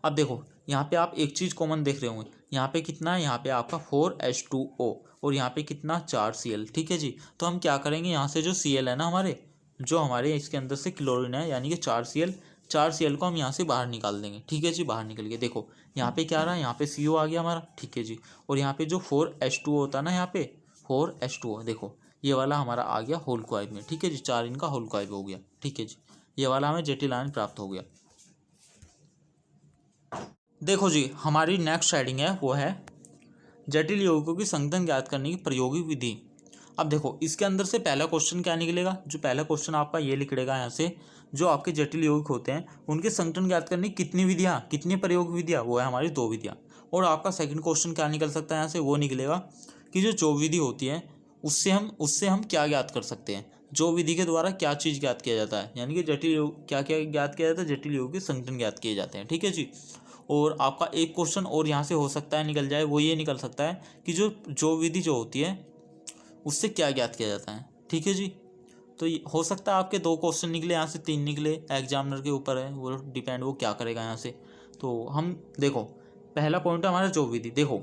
अब देखो यहाँ पे आप एक चीज़ कॉमन देख रहे होंगे, यहाँ पे कितना है, यहाँ पे आपका 4H2O और यहाँ पे कितना 4Cl, ठीक है जी। तो हम क्या करेंगे, यहाँ से जो Cl है ना हमारे, जो हमारे इसके अंदर से क्लोरीन है यानी कि 4Cl को हम यहाँ से बाहर निकाल देंगे, ठीक है जी। बाहर निकल के देखो यहाँ पे क्या रहा है, यहाँ पे CO आ गया हमारा, ठीक है जी। और यहाँ पे जो 4H2O होता है ना, यहाँ पे 4H2O देखो ये वाला हमारा आ गया होल क्वाइब में, ठीक है जी। 4 इनका होल क्वाइब हो गया, ठीक है जी। ये वाला हमें जटिल आयन प्राप्त हो गया। देखो जी हमारी नेक्स्ट हेडिंग है वो है जटिल यौगिकों की संघटन ज्ञात करने की प्रायोगिक विधि। अब देखो इसके अंदर से पहला क्वेश्चन क्या निकलेगा, जो पहला क्वेश्चन आपका ये लिखेगा यहाँ से, जो आपके जटिल यौगिक होते हैं उनके संघटन ज्ञात करने की कितनी विधियाँ, कितनी प्रायोगिक विधियाँ, वो है हमारी 2 विधियाँ। और आपका सेकंड क्वेश्चन क्या निकल सकता है यहाँ से, वो निकलेगा कि जो विधि होती है उससे हम क्या ज्ञात कर सकते हैं, जो विधि के द्वारा क्या चीज़ ज्ञात किया जाता है, यानी कि जटिल योग क्या क्या ज्ञात किया जाता है, जटिल योग के संघटन ज्ञात किए जाते हैं, ठीक है जी। और आपका एक क्वेश्चन और यहाँ से हो सकता है निकल जाए, वो ये निकल सकता है कि जो विधि जो होती है उससे क्या ज्ञात किया जाता है, ठीक है जी। तो हो सकता है आपके 2 क्वेश्चन निकले, यहाँ से 3 निकले, एग्जामिनर के ऊपर है, वो डिपेंड वो क्या करेगा यहाँ से। तो हम देखो पहला पॉइंट है हमारा जो विधि। देखो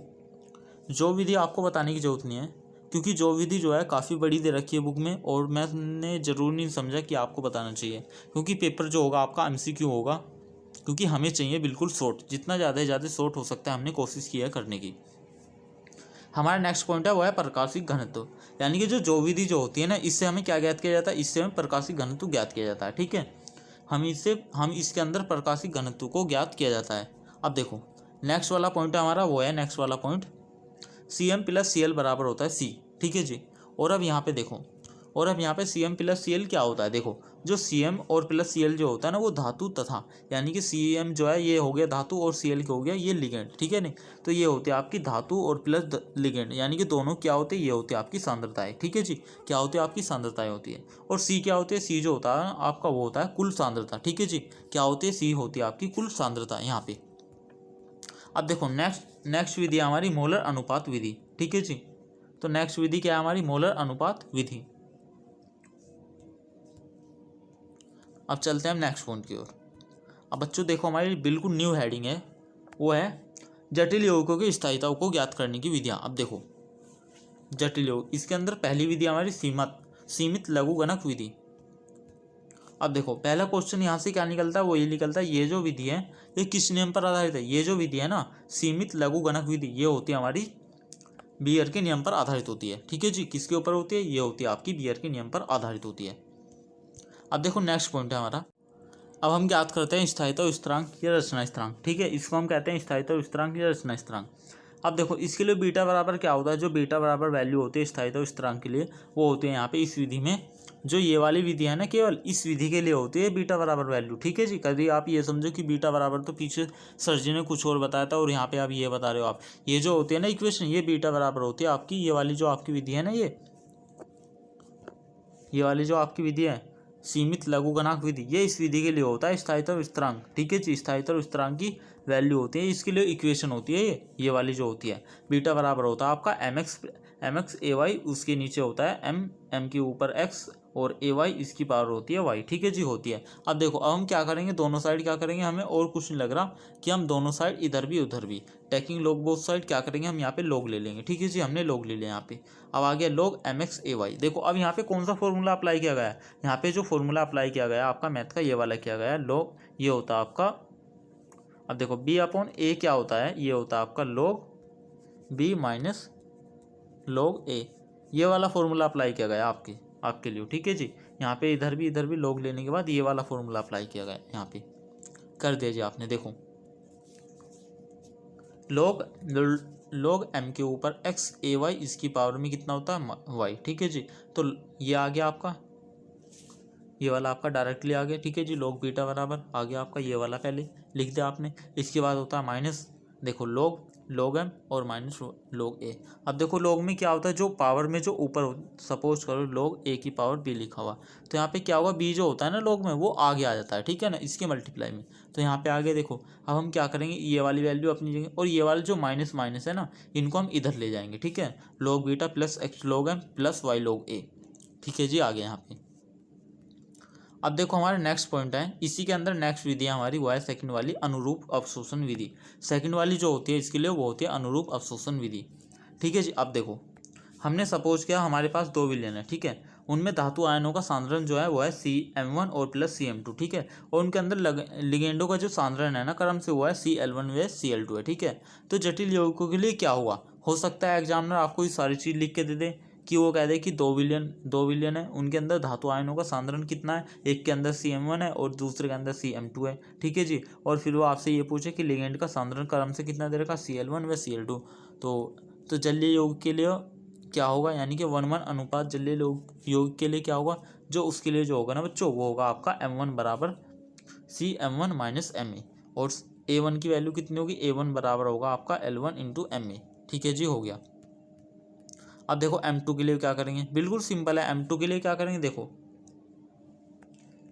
जो विधि आपको बताने की जरूरत नहीं है, क्योंकि जो विधि जो है काफ़ी बड़ी दे रखी है बुक में, और मैंने ज़रूर नहीं समझा कि आपको बताना चाहिए, क्योंकि पेपर जो होगा आपका MCQ होगा, क्योंकि हमें चाहिए बिल्कुल शॉर्ट, जितना ज़्यादा से ज़्यादा शॉर्ट हो सकता है हमने कोशिश की है करने की। हमारा नेक्स्ट पॉइंट है वो है प्रकाशिक घनत्व, यानी कि जो विधि जो होती है ना, इससे हमें क्या ज्ञात किया जाता है, इससे हमें प्रकाशिक घनत्व ज्ञात किया जाता है, ठीक है। हम इसके अंदर प्रकाशिक घनत्व को ज्ञात किया जाता है। अब देखो नेक्स्ट वाला पॉइंट है हमारा, वो है नेक्स्ट वाला पॉइंट Cm + Cl बराबर होता है C, ठीक है जी। और अब यहाँ पे देखो, और अब यहाँ पे Cm + Cl क्या होता है, देखो जो Cm और प्लस Cl जो होता है ना वो धातु तथा, यानी कि Cm जो है ये हो गया धातु और Cl क्या हो गया ये लिगेंड, ठीक है नहीं। तो ये होती है आपकी धातु और प्लस लिगेंड, यानी कि दोनों क्या होते हैं, ये होती है आपकी सांद्रताएं, ठीक है जी। क्या होती है आपकी सांद्रताएं होती है। और C क्या होती है, C जो होता है आपका वो होता है कुल सांद्रता, ठीक है जी। क्या होती है, C होती है आपकी कुल सांद्रता यहाँ पे। अब देखो नेक्स्ट विधि है हमारी मोलर अनुपात विधि, ठीक है जी। तो नेक्स्ट विधि क्या है हमारी, मोलर अनुपात विधि। अब चलते हैं हम नेक्स्ट पॉइंट की ओर। अब बच्चों देखो हमारी बिल्कुल न्यू हेडिंग है, वो है जटिल यौगिकों की स्थायिता को ज्ञात करने की विधियाँ। अब देखो जटिल यौगिक, इसके अंदर पहली विधि हमारी सीमित लघुगणक विधि। अब देखो पहला क्वेश्चन यहाँ से क्या निकलता है, वो ये निकलता है ये जो विधि है ये किस नियम पर आधारित है, ये जो विधि है ना सीमित लघुगणक विधि, ये होती है हमारी बीयर के नियम पर आधारित होती है, ठीक है जी। किसके ऊपर होती है, ये होती है आपकी बीयर के नियम पर आधारित होती है। अब देखो नेक्स्ट पॉइंट है हमारा, अब हम ज्ञात करते हैं स्थायित्व स्थिरांक या रचना स्थिरांक, ठीक है। इसको हम कहते हैं स्थायित्व स्थिरांक या रचना स्थिरांक। अब देखो इसके लिए बीटा बराबर क्या होता है, जो बीटा बराबर वैल्यू होती है स्थायित्व स्थिरांक के लिए, वो होती है यहाँ पे इस विधि में, जो ये वाली विधि है ना केवल इस विधि के लिए होती है बीटा बराबर वैल्यू, ठीक है जी। कभी आप ये समझो कि बीटा बराबर तो पीछे सर जी ने कुछ और बताया था और यहाँ पे आप ये बता रहे हो, आप ये जो होती है ना इक्वेशन, ये बीटा बराबर होती है आपकी ये वाली जो आपकी विधि है ना, ये वाली जो आपकी विधि है सीमित लघुगणक विधि, ये इस विधि के लिए होता है स्थायित्व स्थिरांक, ठीक है जी। स्थायित्व स्थिरांक की वैल्यू होती है, इसके लिए इक्वेशन होती है ये वाली जो होती है, बीटा बराबर होता है आपका mx ay, उसके नीचे होता है m के ऊपर x और ay इसकी पावर होती है y, ठीक है जी होती है। अब देखो अब हम क्या करेंगे, दोनों साइड क्या करेंगे, हमें और कुछ नहीं लग रहा कि हम दोनों साइड इधर भी उधर भी टेकिंग लॉग बोथ साइड क्या करेंगे, हम यहाँ पे लॉग ले लेंगे, ठीक है जी। हमने लॉग ले लिया यहाँ पे। अब आ गया लॉग mx ay। देखो अब यहाँ पे कौन सा फॉर्मूला अप्लाई किया गया है, यहाँ पे जो फॉर्मूला अप्लाई किया गया है आपका मैथ का ये वाला किया गया है, लॉग ये होता है आपका, अब देखो b/a क्या होता है, ये होता है आपका log b minus log a, ये वाला फॉर्मूला अप्लाई किया गया आपके लिए, ठीक है जी। यहाँ पे इधर भी log लेने के बाद ये वाला फॉर्मूला अप्लाई किया गया, यहाँ पे कर दीजिए आपने। देखो log m के ऊपर x ay इसकी पावर में कितना होता है y, ठीक है जी। तो ये आ गया आपका, ये वाला आपका डायरेक्टली आ गया, ठीक है जी। log बीटा बराबर आ गया आपका ये वाला, पहले लिख दिया आपने। इसके बाद होता है माइनस, देखो log m और माइनस log a। अब देखो log में क्या होता है, जो पावर में जो ऊपर सपोज करो log a की पावर b लिखा हुआ, तो यहाँ पे क्या होगा, b जो होता है ना log में वो आगे आ जाता है, ठीक है ना, इसके मल्टीप्लाई में। तो यहाँ पे आगे देखो अब हम क्या करेंगे, ये वाली वैल्यू अपनी जगह और ये वाले जो माइनस माइनस है ना इनको हम इधर ले जाएंगे, ठीक है। log beta plus x log m plus y log a, ठीक है जी, आ गया यहाँ पे। अब देखो हमारा नेक्स्ट पॉइंट है, इसी के अंदर नेक्स्ट विधि है हमारी, वो है सेकंड वाली अनुरूप अवशोषण विधि। सेकंड वाली जो होती है इसके लिए वो होती है अनुरूप अवशोषण विधि। ठीक है जी। अब देखो हमने सपोज किया हमारे पास 2 विलयन है, ठीक है, उनमें धातु आयनों का सांद्रण जो है वो है CM1 और प्लस CM2, ठीक है, और उनके अंदर लिगेंडों का जो सांद्रण है ना क्रम से वो है CL1 व CL2 है, ठीक है। तो जटिल यौगिकों के लिए क्या हुआ, हो सकता है एग्जामिनर आपको ये सारी चीज़ लिख के दे दे कि वो कह दे कि 2 विलियन है, उनके अंदर धातु आयनों का सांद्रण कितना है, एक के अंदर CM1 है और दूसरे के अंदर CM2 है, ठीक है जी। और फिर वो आपसे ये पूछे कि लिगेंड का सांद्रण क्रम से कितना दे रखा, CL1 व CL2। तो जलीय यौगिक के लिए क्या होगा, यानी कि 1:1 अनुपात जलीय यौगिक के लिए क्या होगा, जो उसके लिए जो होगा ना बच्चों वो होगा आपका M1 बराबर CM1 माइनस MA, और A1 की वैल्यू कितनी होगी, A1 बराबर होगा आपका L1 इंटू MA, ठीक है जी, हो गया। अब देखो M2 के लिए क्या करेंगे, बिल्कुल सिंपल है। M2 के लिए क्या करेंगे, देखो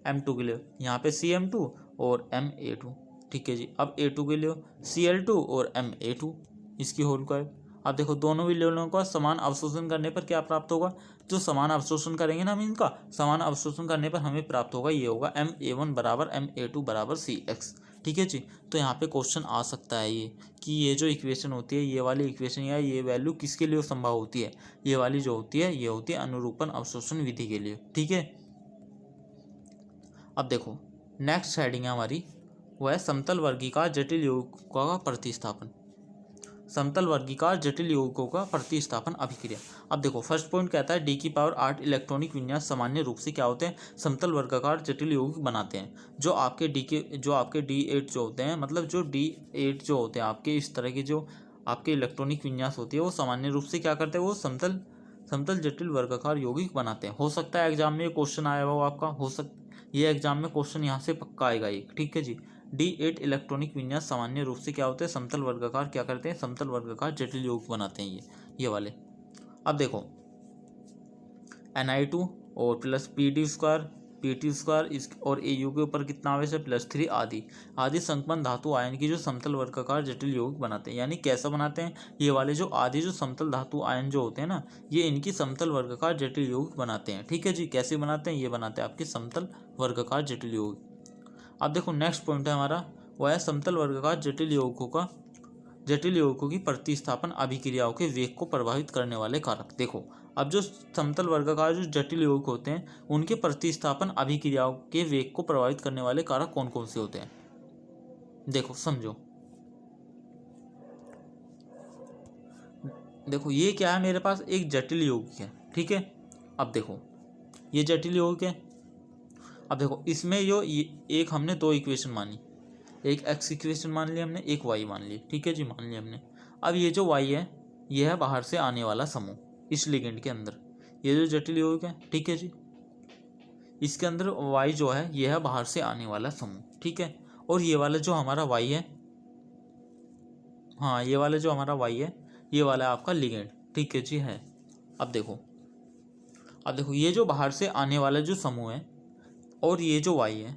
M2 के लिए यहाँ पे CM2 और MA2, ठीक है जी। अब A2 के लिए CL2 और MA2 इसकी होल का है। अब देखो दोनों विलयनों का समान अवशोषण करने पर क्या प्राप्त होगा, जो समान अवशोषण करेंगे ना हम इनका, समान अवशोषण करने पर हमें प्राप्त होगा, ये होगा MA1 बराबर MA2 बराबर CX, ठीक है जी। तो यहाँ पे क्वेश्चन आ सकता है ये कि ये जो इक्वेशन होती है, ये वाली इक्वेशन या ये वैल्यू किसके लिए संभव होती है, ये वाली जो होती है ये होती है अनुरूपण अवशोषण विधि के लिए, ठीक है। अब देखो नेक्स्ट हेडिंग है हमारी, वह है समतल वर्गीकार जटिल यौगिकों का प्रतिस्थापन। समतल वर्गीकार जटिल यौगिकों का प्रतिस्थापन अभिक्रिया। अब देखो फर्स्ट पॉइंट कहता है D⁸ इलेक्ट्रॉनिक विन्यास सामान्य रूप से क्या होते हैं, समतल वर्गाकार जटिल यौगिक बनाते हैं। जो आपके D8 जो होते हैं, मतलब जो D8 जो होते हैं आपके, इस तरह के जो आपके इलेक्ट्रॉनिक विन्यास होती है वो सामान्य रूप से क्या करते हैं, वो समतल जटिल वर्गाकार यौगिक बनाते हैं। हो सकता है एग्जाम में ये क्वेश्चन आया हो आपका, ये एग्जाम में क्वेश्चन यहाँ से पक्का आएगा एक, ठीक है जी। D8 इलेक्ट्रॉनिक विन्यास सामान्य रूप से क्या होते हैं, समतल वर्गाकार क्या करते हैं, समतल वर्गाकार जटिल यौगिक बनाते हैं ये वाले। अब देखो Ni2 और प्लस Pt2 इस और Au के ऊपर कितना आवेश है, +3 आदि संकपन धातु आयन की जो समतल वर्गाकार जटिल यौगिक बनाते हैं। यानी कैसा बनाते हैं, ये वाले जो आदि जो समतल धातु आयन जो होते हैं ना, ये इनकी समतल वर्गाकार जटिल यौगिक बनाते हैं, ठीक है जी। कैसे बनाते हैं, ये बनाते हैं आपके समतल वर्गाकार जटिल यौगिक। अब देखो नेक्स्ट पॉइंट है हमारा, वह है समतल वर्गाकार जटिल यौगिकों की प्रतिस्थापन अभिक्रियाओं के वेग को प्रभावित करने वाले कारक। देखो अब जो समतल वर्गाकार जो जटिल यौगिक होते हैं उनके प्रतिस्थापन अभिक्रियाओं के वेग को प्रभावित करने वाले कारक कौन कौन से होते हैं, देखो समझो। देखो ये क्या है, मेरे पास एक जटिल यौगिक है, ठीक है। अब देखो ये जटिल यौगिक है। अब देखो इसमें जो एक हमने 2 इक्वेशन मानी, एक x इक्वेशन मान ली हमने, एक y मान ली, ठीक है जी, मान ली हमने। अब ये जो y है ये है बाहर से आने वाला समूह इस लिगेंड के अंदर, ये जो जटिल यौगिक है, ठीक है जी, इसके अंदर y जो है ये है बाहर से आने वाला समूह, ठीक है। और ये वाला जो हमारा y है, हाँ ये वाला जो हमारा y है ये वाला है आपका लिगेंड, ठीक है जी है। अब देखो ये जो बाहर से आने वाला जो समूह है और ये जो y है,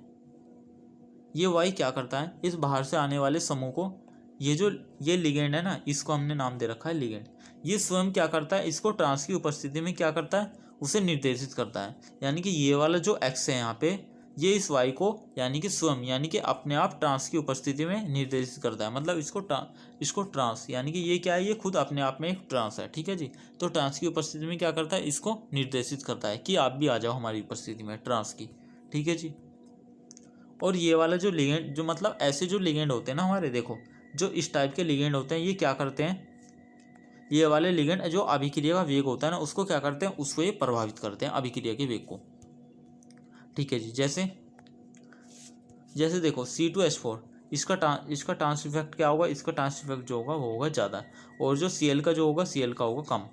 ये y क्या करता है, इस बाहर से आने वाले समूह को, ये लिगेंड है ना, इसको हमने नाम दे रखा है लिगेंड, ये स्वयं क्या करता है, इसको ट्रांस की उपस्थिति में क्या करता है, उसे निर्देशित करता है। यानी कि ये वाला जो x है यहाँ पे, ये इस y को यानी कि स्वयं यानी कि अपने आप ट्रांस की उपस्थिति में निर्देशित करता है। मतलब इसको ट्रांस यानी कि ये क्या है, ये खुद अपने आप में एक ट्रांस है, ठीक है जी। तो ट्रांस की उपस्थिति में क्या करता है, इसको निर्देशित करता है कि आप भी आ जाओ हमारी उपस्थिति में ट्रांस की, ठीक है जी। और ये वाला जो लिगेंड, जो मतलब ऐसे जो लिगेंड होते हैं ना हमारे, देखो जो इस टाइप के लिगेंड होते हैं ये क्या करते हैं, ये वाले लिगेंड जो अभिक्रिया का वेग होता है ना उसको क्या करते हैं, उसको ये प्रभावित करते हैं अभिक्रिया के वेग को, ठीक है जी। जैसे देखो C2H4 इसका ट्रांस इफेक्ट क्या होगा, इसका ट्रांस इफेक्ट जो होगा वो होगा ज़्यादा, और जो Cl का जो होगा Cl का होगा कम।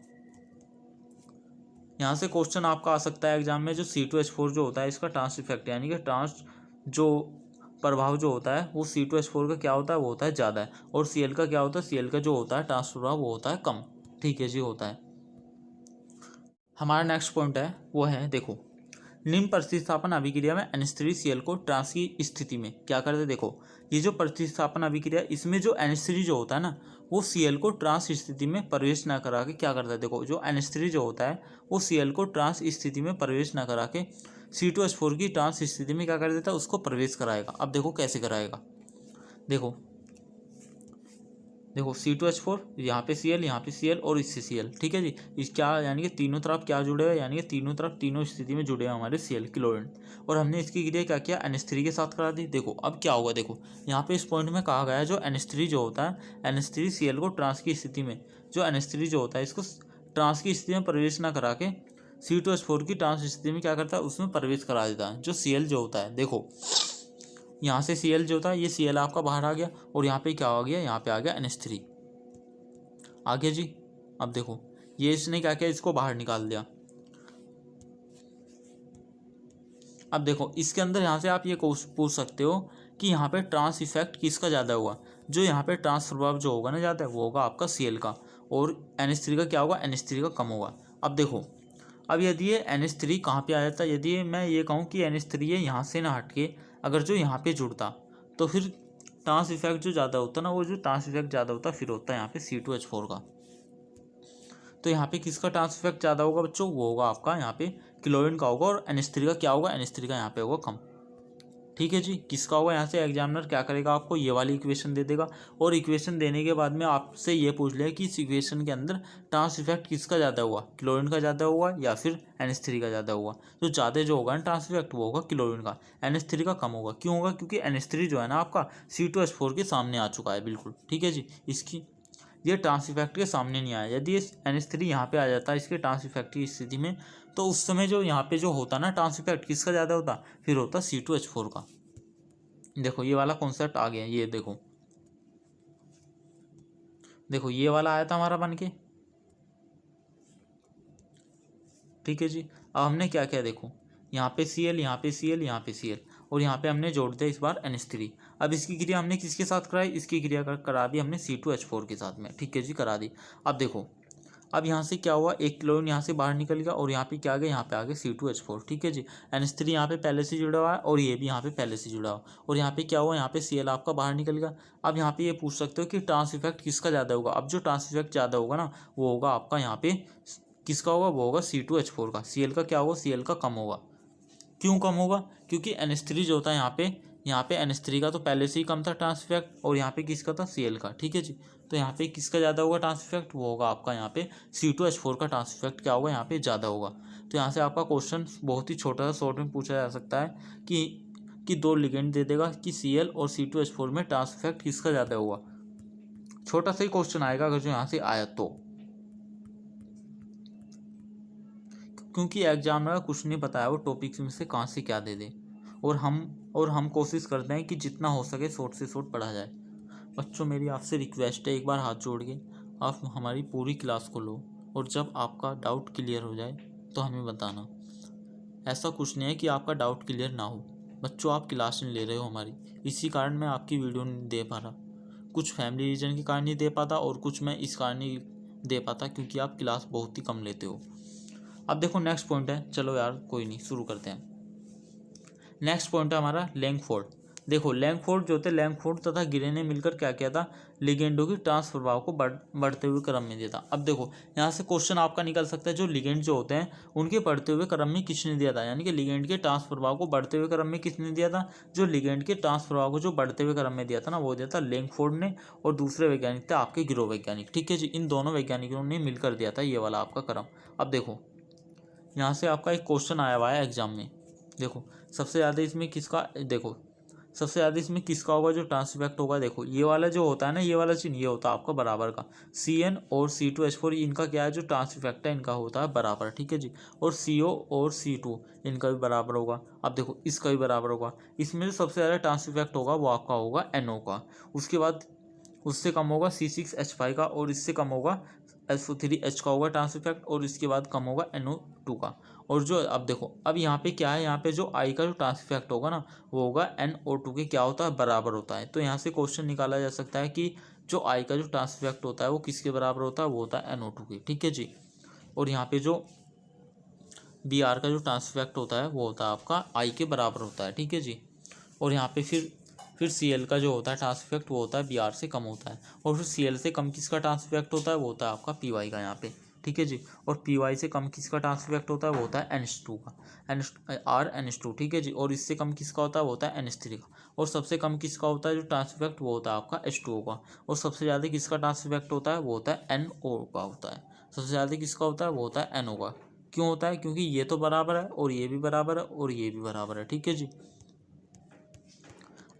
यहाँ से क्वेश्चन आपका आ सकता है एग्जाम में, जो C2H4 जो होता है इसका ट्रांस इफेक्ट यानी कि ट्रांस जो प्रभाव जो होता है वो C2H4 का क्या होता है, वो होता है ज़्यादा है, और Cl का क्या होता है, Cl का जो होता है ट्रांस प्रभाव वो होता है कम, ठीक है जी, होता है। हमारा नेक्स्ट पॉइंट है वो है, देखो निम्न प्रतिस्थापन अभिक्रिया में NH3Cl को ट्रांस की स्थिति में क्या करते हैं। देखो ये जो प्रतिस्थापन अभिक्रिया, इसमें जो NH3 जो होता है ना वो Cl को ट्रांस स्थिति में प्रवेश ना करा के क्या करता है, देखो जो NH3 जो होता है वो Cl को ट्रांस स्थिति में प्रवेश ना करा के C2H4 की ट्रांस स्थिति में क्या कर देता है, उसको प्रवेश कराएगा। अब देखो कैसे कराएगा, देखो C2H4, यहाँ पे Cl, यहाँ पे Cl और इससे Cl, ठीक है जी। इस क्या यानी कि तीनों तरफ क्या जुड़े हुए, यानी कि तीनों तरफ तीनों स्थिति में जुड़े हुए हमारे Cl क्लोरीन। और हमने इसकी क्रिया क्या किया, NH3 के साथ करा दी। देखो अब क्या होगा, देखो यहाँ पे इस पॉइंट में कहा गया है जो NH3 जो होता है, NH3 Cl को ट्रांस की स्थिति में, जो NH3 जो होता है इसको ट्रांस की स्थिति में प्रवेश ना करा के C2H4 की ट्रांस स्थिति में क्या करता है, उसमें प्रवेश करा देता है। जो Cl जो होता है, देखो यहाँ से Cl जो था, ये Cl आपका बाहर आ गया और यहाँ पे क्या हो गया, यहाँ पे आ गया NH3 आ गया जी। अब देखो ये इसने क्या किया, इसको बाहर निकाल दिया। अब देखो इसके अंदर यहाँ से आप ये पूछ सकते हो कि यहाँ पे ट्रांस इफेक्ट किसका ज़्यादा हुआ। जो यहाँ पे ट्रांस प्रभाव जो होगा ना ज़्यादा, वो होगा आपका Cl का, और NH3 का क्या होगा, NH3 का कम होगा। अब देखो, अब यदि ये NH3 कहाँ पे आ जाता है, यदि मैं ये कहूँ कि NH3 ये यहाँ से ना हट के अगर जो यहाँ पे जुड़ता, तो फिर ट्रांस इफेक्ट जो ज़्यादा होता ना, वो जो ट्रांस इफेक्ट ज़्यादा होता फिर होता है यहाँ पे C2H4 का। तो यहाँ पे किसका ट्रांस इफेक्ट ज़्यादा होगा बच्चों, वो होगा आपका यहाँ पे क्लोरीन का होगा, और NH3 का क्या होगा, NH3 का यहाँ पे होगा कम। ठीक है जी, किसका होगा, यहाँ से एग्जामिनर क्या करेगा, आपको ये वाली इक्वेशन दे देगा, और इक्वेशन देने के बाद में आपसे ये पूछ लिया कि इस इक्वेशन के अंदर ट्रांस इफेक्ट किसका ज़्यादा हुआ, क्लोरीन का ज़्यादा हुआ या फिर NH3 का ज़्यादा हुआ। तो ज़्यादा जो होगा ना ट्रांस इफेक्ट, वो होगा क्लोरीन का, NH3 का कम होगा। क्यों होगा, क्योंकि NH3 जो है ना आपका C2H4 के सामने आ चुका है बिल्कुल। ठीक है जी, इसकी ये ट्रांस इफेक्ट के सामने नहीं आया। यदि NH3 यहाँ पे आ जाता है इसके ट्रांस इफेक्ट की स्थिति में, तो उस समय जो यहाँ पे जो होता ना ट्रांस इफेक्ट किसका ज़्यादा होता, फिर होता C2H4 का। देखो ये वाला कॉन्सेप्ट आ गया, ये देखो ये वाला आया था हमारा बन के। ठीक है जी, अब हमने क्या किया, देखो यहाँ पे Cl, यहाँ पे Cl, यहाँ पे Cl, और यहाँ पे हमने जोड़ दिया इस बार NH3। अब इसकी क्रिया हमने किसके साथ कराई, इसकी क्रिया करा दी हमने C2H4 के साथ में। ठीक है जी, करा दी। अब देखो, अब यहाँ से क्या हुआ, एक क्लोरीन यहाँ से बाहर निकल गया, और यहाँ पे क्या आ गया, यहाँ पे आ गया C2H4। ठीक है जी, NH3 यहाँ पे पहले से जुड़ा हुआ है, और ये भी यहाँ पे पहले से जुड़ा हुआ, और यहाँ पे क्या हुआ, यहाँ पे Cl आपका बाहर निकल गया। अब यहाँ पे ये पूछ सकते हो कि ट्रांस इफेक्ट किसका ज़्यादा होगा। अब जो ट्रांस इफेक्ट ज़्यादा होगा ना, वो होगा आपका यहाँ पे किसका होगा, वो होगा C2H4 का। Cl का क्या होगा, Cl का कम होगा। क्यों कम होगा, क्योंकि NH3 जो होता है यहाँ पे NH3 का तो पहले से ही कम था ट्रांस इफेक्ट, और यहाँ पे किसका था, Cl का। ठीक है जी, तो यहाँ पे किसका ज़्यादा होगा ट्रांस इफेक्ट, वो होगा आपका यहाँ पे C2H4 का ट्रांस इफेक्ट क्या होगा, यहाँ पे ज़्यादा होगा। तो यहाँ से आपका क्वेश्चन बहुत ही छोटा सा शॉर्ट में पूछा जा सकता है कि दो लिगेंड दे देगा कि Cl और C2H4 में ट्रांस इफेक्ट किसका ज़्यादा होगा। छोटा सा ही क्वेश्चन आएगा अगर जो यहाँ से आया तो, क्योंकि एग्जामिनर का कुछ नहीं पता है वो टॉपिक्स में से कहाँ से क्या दे दे, और हम कोशिश करते हैं कि जितना हो सके शॉर्ट से शॉर्ट पढ़ा जाए। बच्चों मेरी आपसे रिक्वेस्ट है, एक बार हाथ जोड़ के आप हमारी पूरी क्लास को लो, और जब आपका डाउट क्लियर हो जाए तो हमें बताना। ऐसा कुछ नहीं है कि आपका डाउट क्लियर ना हो, बच्चों आप क्लास नहीं ले रहे हो हमारी, इसी कारण मैं आपकी वीडियो नहीं दे पा रहा। कुछ फैमिली रीजन के कारण नहीं दे पाता, और कुछ मैं इस कारण नहीं दे पाता क्योंकि आप क्लास बहुत ही कम लेते हो। अब देखो नेक्स्ट पॉइंट है, चलो यार कोई नहीं, शुरू करते हैं। नेक्स्ट पॉइंट है हमारा लैंगफोर्ड। देखो लैंगफोर्ड जो थे, लैंगफोर्ड तथा गिरे ने मिलकर क्या किया था, लिगेंडों की ट्रांस प्रभाव को बढ़ते हुए क्रम में दिया था। अब देखो यहाँ से क्वेश्चन आपका निकल सकता है, जो लिगेंड जो होते हैं उनके बढ़ते हुए क्रम में किसने दिया था, यानी कि लिगेंड के ट्रांस प्रभाव को बढ़ते हुए क्रम में किसने दिया था। जो लिगेंड के ट्रांस प्रभाव को जो बढ़ते हुए क्रम में दिया था ना, वो दिया था लैंगफोर्ड ने, और दूसरे वैज्ञानिक थे आपके गिरो वैज्ञानिक। ठीक है जी, इन दोनों वैज्ञानिकों ने मिलकर दिया था ये वाला आपका क्रम। अब देखो यहाँ से आपका एक क्वेश्चन आया हुआ है एग्जाम में। देखो सबसे ज़्यादा इसमें किसका, देखो सबसे ज़्यादा इसमें किसका होगा जो ट्रांस इफेक्ट होगा। देखो ये वाला जो होता है ना, ये वाला चिन्ह, ये होता है आपका बराबर का। Cn और C2H4 इनका क्या है, जो ट्रांस इफेक्ट है इनका होता है बराबर। ठीक है जी, और CO और C2 इनका भी बराबर होगा। अब देखो इसका भी बराबर होगा। इसमें जो सबसे ज़्यादा ट्रांस इफेक्ट होगा वो आपका होगा NO का, उसके बाद उससे कम होगा C6H5 का, और इससे कम होगा SO3H का होगा ट्रांस इफेक्ट, और इसके बाद कम होगा NO2 का। और जो अब देखो, अब यहाँ पे क्या है, यहाँ पे जो I का जो ट्रांस इफेक्ट होगा ना, वो होगा NO2 के क्या होता है, बराबर होता है। तो यहाँ से क्वेश्चन निकाला जा सकता है कि जो I का जो ट्रांस इफेक्ट होता है वो किसके बराबर होता है, वो होता है NO2 के। ठीक है जी, और यहाँ पे जो Br का जो ट्रांस इफेक्ट होता है वो होता है आपका I के बराबर होता है। ठीक है जी, और यहाँ पे फिर Cl का जो होता है ट्रांस इफेक्ट वो होता है Br से कम होता है, और फिर Cl से कम किसका ट्रांस इफेक्ट होता है, वो होता है आपका Py का। यहाँ पे ठीक है जी। और पी वाई से कम किसका ट्रांसफर इफेक्ट होता है, वो होता है NH2 का, NH2, ठीक है जी। और इससे कम किसका होता है, वो होता है NH3 का। और सबसे कम किसका होता है जो ट्रांसफर इफेक्ट, वो होता है आपका H2O का। और सबसे ज़्यादा किसका ट्रांसफर इफेक्ट होता है, वो होता है NO का होता है। सबसे ज़्यादा किसका होता है, वो होता है NO का। क्यों होता है, क्योंकि ये तो बराबर है और ये भी बराबर है और ये भी बराबर है, ठीक है जी।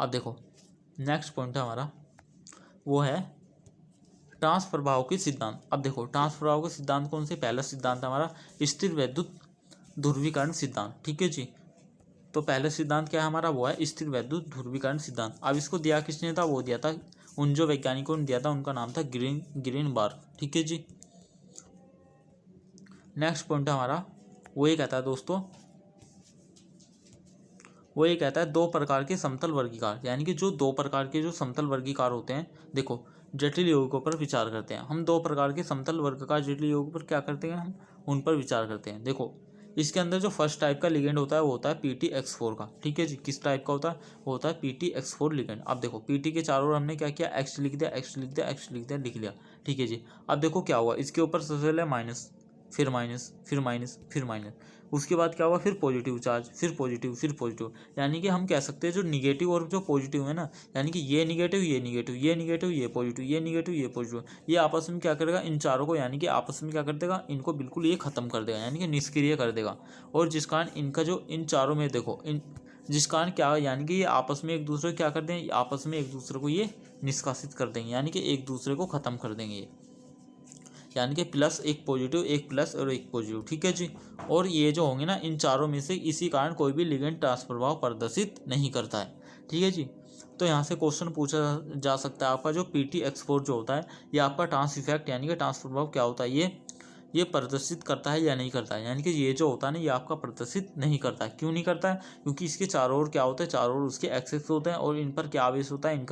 अब देखो नेक्स्ट पॉइंट है हमारा, वो है ट्रांस प्रभाव के सिद्धांत। अब देखो ट्रांस प्रभाव के सिद्धांत कौन से, पहला सिद्धांत हमारा स्थिर वैद्युत ध्रुवीकरण सिद्धांत, ठीक है जी। तो पहला सिद्धांत क्या है हमारा, वो है स्थिर वैद्युत ध्रुवीकरण सिद्धांत। अब इसको दिया किसने था, वो दिया था उन जो वैज्ञानिकों ने दिया था, उनका नाम था ग्रीनबर्ग, ठीक है जी। नेक्स्ट पॉइंट हमारा वो ये कहता है दोस्तों, वो ये कहता है दो प्रकार के समतल वर्गीकार, यानी कि जो दो प्रकार के जो समतल वर्गीकार होते हैं, देखो जटिल यौगिकों पर विचार करते हैं हम। दो प्रकार के समतल वर्गाकार जटिल यौगिकों पर क्या करते हैं हम, उन पर विचार करते हैं। देखो इसके अंदर जो फर्स्ट टाइप का लिगेंड होता है वो होता है PTX4 का, ठीक है जी। किस टाइप का होता है, वो होता है PTX4 लिगेंड। अब देखो PT के चारों ओर हमने क्या किया, X लिख दिया, X लिख दिया, X लिख दिया, लिख लिया, ठीक है जी। अब देखो क्या हुआ, इसके ऊपर सबसे पहले माइनस, फिर माइनस, फिर माइनस, फिर माइनस, उसके बाद क्या हुआ, फिर पॉजिटिव चार्ज, फिर पॉजिटिव, फिर पॉजिटिव। यानी कि हम कह सकते हैं जो निगेटिव और जो पॉजिटिव है ना, यानी कि ये निगेटिव, ये निगेटिव, ये निगेटिव, ये पॉजिटिव, ये निगेटिव, ये पॉजिटिव, ये आपस में क्या करेगा, इन चारों को यानी कि आपस में क्या कर देगा, इनको बिल्कुल ये खत्म कर देगा, यानी कि निष्क्रिय कर देगा। और जिस कारण इनका जो इन चारों में देखो इन जिस कारण क्या, यानी कि ये आपस में एक दूसरे को क्या कर देंगे, आपस में एक दूसरे को ये निष्कासित कर देंगे, यानी कि एक दूसरे को खत्म कर देंगे ये, यानी कि प्लस एक पॉजिटिव, एक प्लस और एक पॉजिटिव, ठीक है जी। और ये जो होंगे ना इन चारों में से, इसी कारण कोई भी लिगेंड ट्रांस प्रभाव प्रदर्शित नहीं करता है, ठीक है जी। तो यहाँ से क्वेश्चन पूछा जा सकता है आपका जो PTX4 जो होता है, ये आपका ट्रांस इफेक्ट यानी कि ट्रांस प्रभाव क्या होता है, ये प्रदर्शित करता है या नहीं करता है। यानी कि ये जो होता है ना, ये आपका प्रदर्शित नहीं करता है। क्यों नहीं करता है, क्योंकि इसके चारों ओर क्या होता है, चारों ओर उसके एक्सेस होते हैं और इन पर क्या आवेश होता है,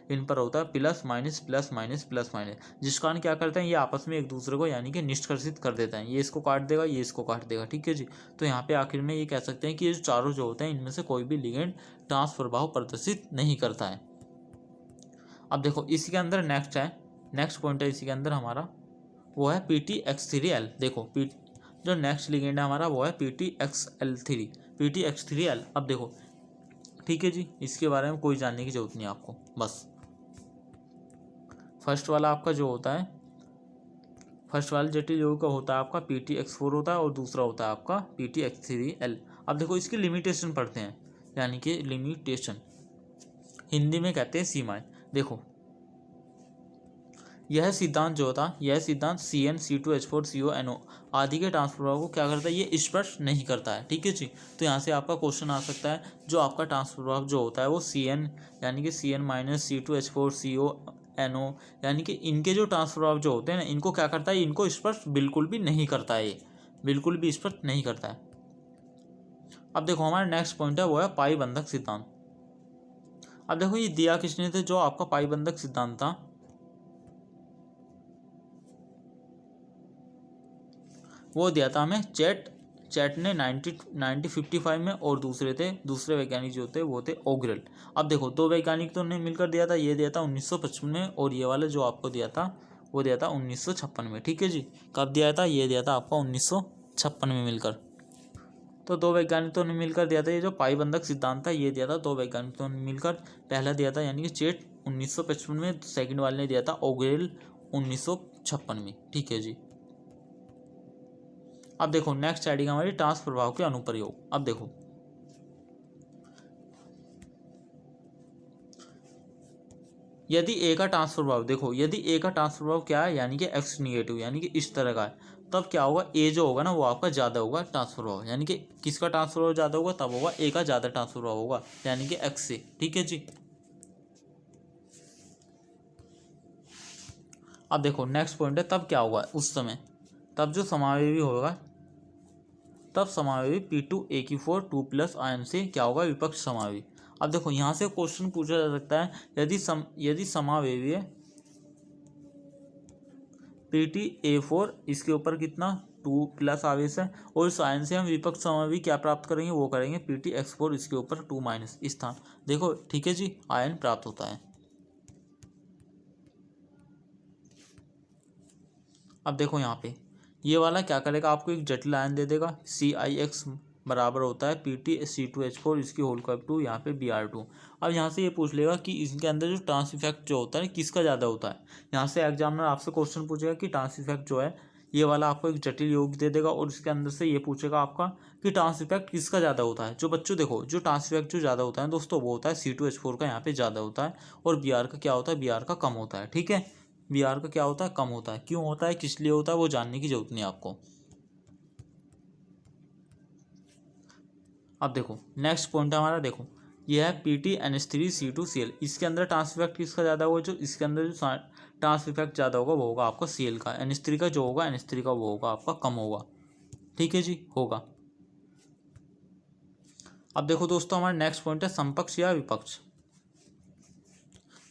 इन पर होता है plus minus plus minus plus minus, जिस कारण क्या करते हैं ये आपस में एक दूसरे को यानी कि निष्कर्षित कर देते हैं। ये इसको काट देगा, ये इसको काट देगा, ठीक है जी। तो यहाँ पे आखिर में ये कह सकते हैं कि ये चारों जो होते हैं इनमें से कोई भी लिगेंड ट्रांस प्रभाव प्रदर्शित नहीं करता है। अब देखो इसके अंदर नेक्स्ट पॉइंट है इसी के अंदर हमारा, वो है PTX3L। देखो जो नेक्स्ट लिगेंड है हमारा वो है PTXL3 अब देखो, ठीक है जी, इसके बारे में कोई जानने की जरूरत नहीं आपको, बस फर्स्ट वाला आपका जो होता है, फर्स्ट वाला जटिल यौगिक का होता है आपका PTX4 होता है और दूसरा होता है आपका PTX3L। अब देखो इसकी लिमिटेशन पढ़ते हैं, यानी कि लिमिटेशन हिंदी में कहते हैं सीमाएं। देखो यह सिद्धांत जो होता, यह सिद्धांत CnC2H4CONO आदि के ट्रांस प्रभाव को क्या करता है, ये स्पष्ट नहीं करता है, ठीक है जी। तो यहाँ से आपका क्वेश्चन आ सकता है, जो आपका ट्रांस प्रभाव जो होता है वो Cn यानी कि Cn-C2H4CONO यानी कि इनके जो ट्रांस प्रभाव जो होते हैं ना, इनको क्या करता है, इनको स्पष्ट बिल्कुल भी नहीं करता है, ये बिल्कुल भी स्पष्ट नहीं करता है। अब देखो हमारा नेक्स्ट पॉइंट है वो है पाई बंधक सिद्धांत। अब देखो ये दिया किसने थे, जो आपका पाई बंधक सिद्धांत था वो दिया था हमें चैट ने 1955 में, और दूसरे वैज्ञानिक जो थे वो थे ओग्रेल। अब देखो दो वैज्ञानिक तो ने मिलकर दिया था, ये दिया था 1955 में और ये वाला जो आपको दिया था वो दिया था 1956 में, ठीक है जी। कब दिया था, ये दिया था आपका 1956 में मिलकर। तो दो वैज्ञानिकों ने मिलकर दिया था ये जो पाई बंधक सिद्धांत था, ये दिया था दो वैज्ञानिकों ने मिलकर। पहला दिया था यानी कि चेट 1955 में, सेकंड वाले ने दिया था ओग्रेल 1956 में, ठीक है जी। अब देखो नेक्स्ट हेडिंग हमारी ट्रांस प्रभाव के अनुप्रयोग। अब देखो यदि ए का ट्रांस प्रभाव, देखो यदि ए का ट्रांस प्रभाव क्या है, यानी कि एक्स निगेटिव, यानी कि इस तरह का है, तब क्या होगा, ए जो होगा ना वो आपका ज़्यादा होगा ट्रांस प्रभाव, यानी कि किसका ट्रांस प्रभाव ज़्यादा होगा, तब होगा ए का ज़्यादा ट्रांस प्रभाव होगा, यानी कि एक्स से, ठीक है जी। अब देखो नेक्स्ट पॉइंट है, तब क्या होगा उस समय, तब जो समावेवी होगा, तब समावेवी P2A4 2+ आयन से क्या होगा, विपक्ष समावेवी। अब देखो यहाँ से क्वेश्चन पूछा जा सकता है, यदि समावेवी है PTA4, इसके ऊपर कितना 2+ आवेश है, और इस आयन से हम विपक्ष समावेवी क्या प्राप्त करेंगे, वो करेंगे PTX4, इसके ऊपर 2- स्थान। देखो ठीक है जी, आयन प्राप्त होता है। अब देखो यहाँ पे ये वाला क्या करेगा, आपको एक जटिल आयन दे देगा, CIX बराबर होता है PT(C2H4) इसकी होल क्यूब 2, यहाँ पे Br2। अब यहाँ से ये पूछ लेगा कि इसके अंदर जो ट्रांस इफेक्ट जो होता है किसका ज़्यादा होता है। यहाँ से एग्जामिनर आपसे क्वेश्चन पूछेगा कि ट्रांस इफेक्ट जो है, ये वाला आपको एक जटिल योग दे देगा और इसके अंदर से ये पूछेगा आपका कि ट्रांस इफेक्ट किसका ज़्यादा होता है। जो बच्चों देखो, जो ट्रांस इफेक्ट जो ज़्यादा होता है दोस्तों वो होता है C2H4 का, यहाँ पे ज़्यादा होता है, और Br का क्या होता है, Br का कम होता है। ठीक है, Br का क्या होता है, कम होता है। क्यों होता है, किस लिए होता है, वो जानने की जरूरत नहीं आपको। अब देखो नेक्स्ट पॉइंट हमारा, देखो ये है PTNH3C2Cl। इसके अंदर ट्रांस इफेक्ट किसका ज़्यादा होगा, जो इसके अंदर जो ट्रांस इफेक्ट ज़्यादा होगा वो होगा आपका Cl का। NH3 का जो होगा, NH3 का वो होगा आपका कम होगा। ठीक है जी, होगा। अब देखो दोस्तों हमारा नेक्स्ट पॉइंट है समपक्ष या विपक्ष।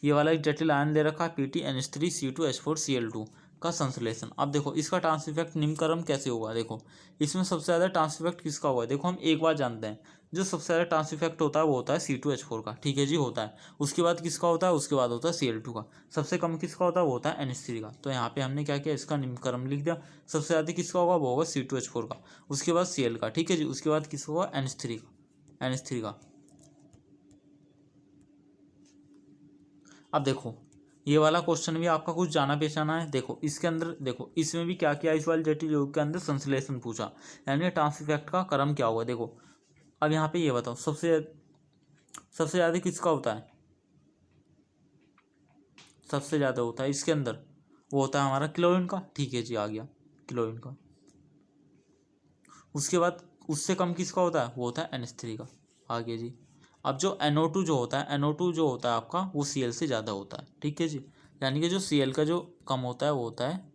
ये वाला एक जटिल आयन दे रखा है PTNH3C2H4Cl2 का संश्लेषण। अब देखो इसका ट्रांस इफेक्ट निम्न क्रम कैसे होगा। देखो इसमें सबसे ज़्यादा ट्रांस इफेक्ट किसका होगा। देखो हम एक बार जानते हैं, जो सबसे ज़्यादा ट्रांस इफेक्ट होता है वो होता है C2H4 का। ठीक है जी, होता है। उसके बाद किसका होता है, उसके बाद होता है Cl2 का। सबसे कम किसका होता है, वो होता है NH3 का। तो यहाँ पे हमने क्या किया, इसका निम्न क्रम लिख दिया। सबसे ज़्यादा किसका होगा, वो होगा C2H4 का, उसके बाद Cl का। ठीक है जी, उसके बाद किसका होगा, NH3 का। अब देखो ये वाला क्वेश्चन भी आपका कुछ जाना पहचाना है। देखो इसके अंदर, देखो इसमें भी क्या किया, इस वाले जटिल योग के अंदर संश्लेषण पूछा, यानी ट्रांस इफेक्ट का क्रम क्या होगा। देखो अब यहाँ पे ये बताओ सबसे ज़्यादा किसका होता है, सबसे ज़्यादा होता है इसके अंदर, वो होता है हमारा क्लोरीन का। ठीक है जी, आ गया क्लोरीन का। उसके बाद उससे कम किसका होता है, वो होता है NH3 का। आ गया जी। अब जो NO2 जो होता है, NO2 जो होता है आपका, वो Cl से ज़्यादा होता है। ठीक है जी, यानी कि जो Cl का जो कम होता है वो होता है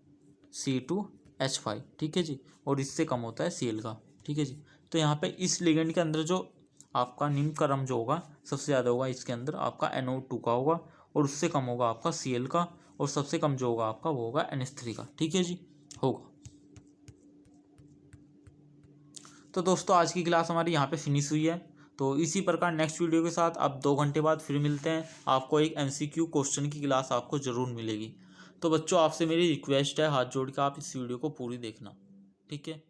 C2H5। ठीक है जी, और इससे कम होता है Cl का। ठीक है जी, तो यहाँ पे इस लिगेंड के अंदर जो आपका निम्न क्रम जो होगा सबसे ज़्यादा होगा इसके अंदर आपका NO2 का होगा, और उससे कम होगा आपका Cl का, और सबसे कम जो होगा आपका वो होगा NH3 का। ठीक है जी, होगा। तो दोस्तों आज की क्लास हमारी यहाँ पे फिनिश हुई है। तो इसी प्रकार नेक्स्ट वीडियो के साथ आप 2 घंटे बाद फिर मिलते हैं। आपको एक MCQ क्वेश्चन की क्लास आपको ज़रूर मिलेगी। तो बच्चों आपसे मेरी रिक्वेस्ट है, हाथ जोड़ के आप इस वीडियो को पूरी देखना। ठीक है।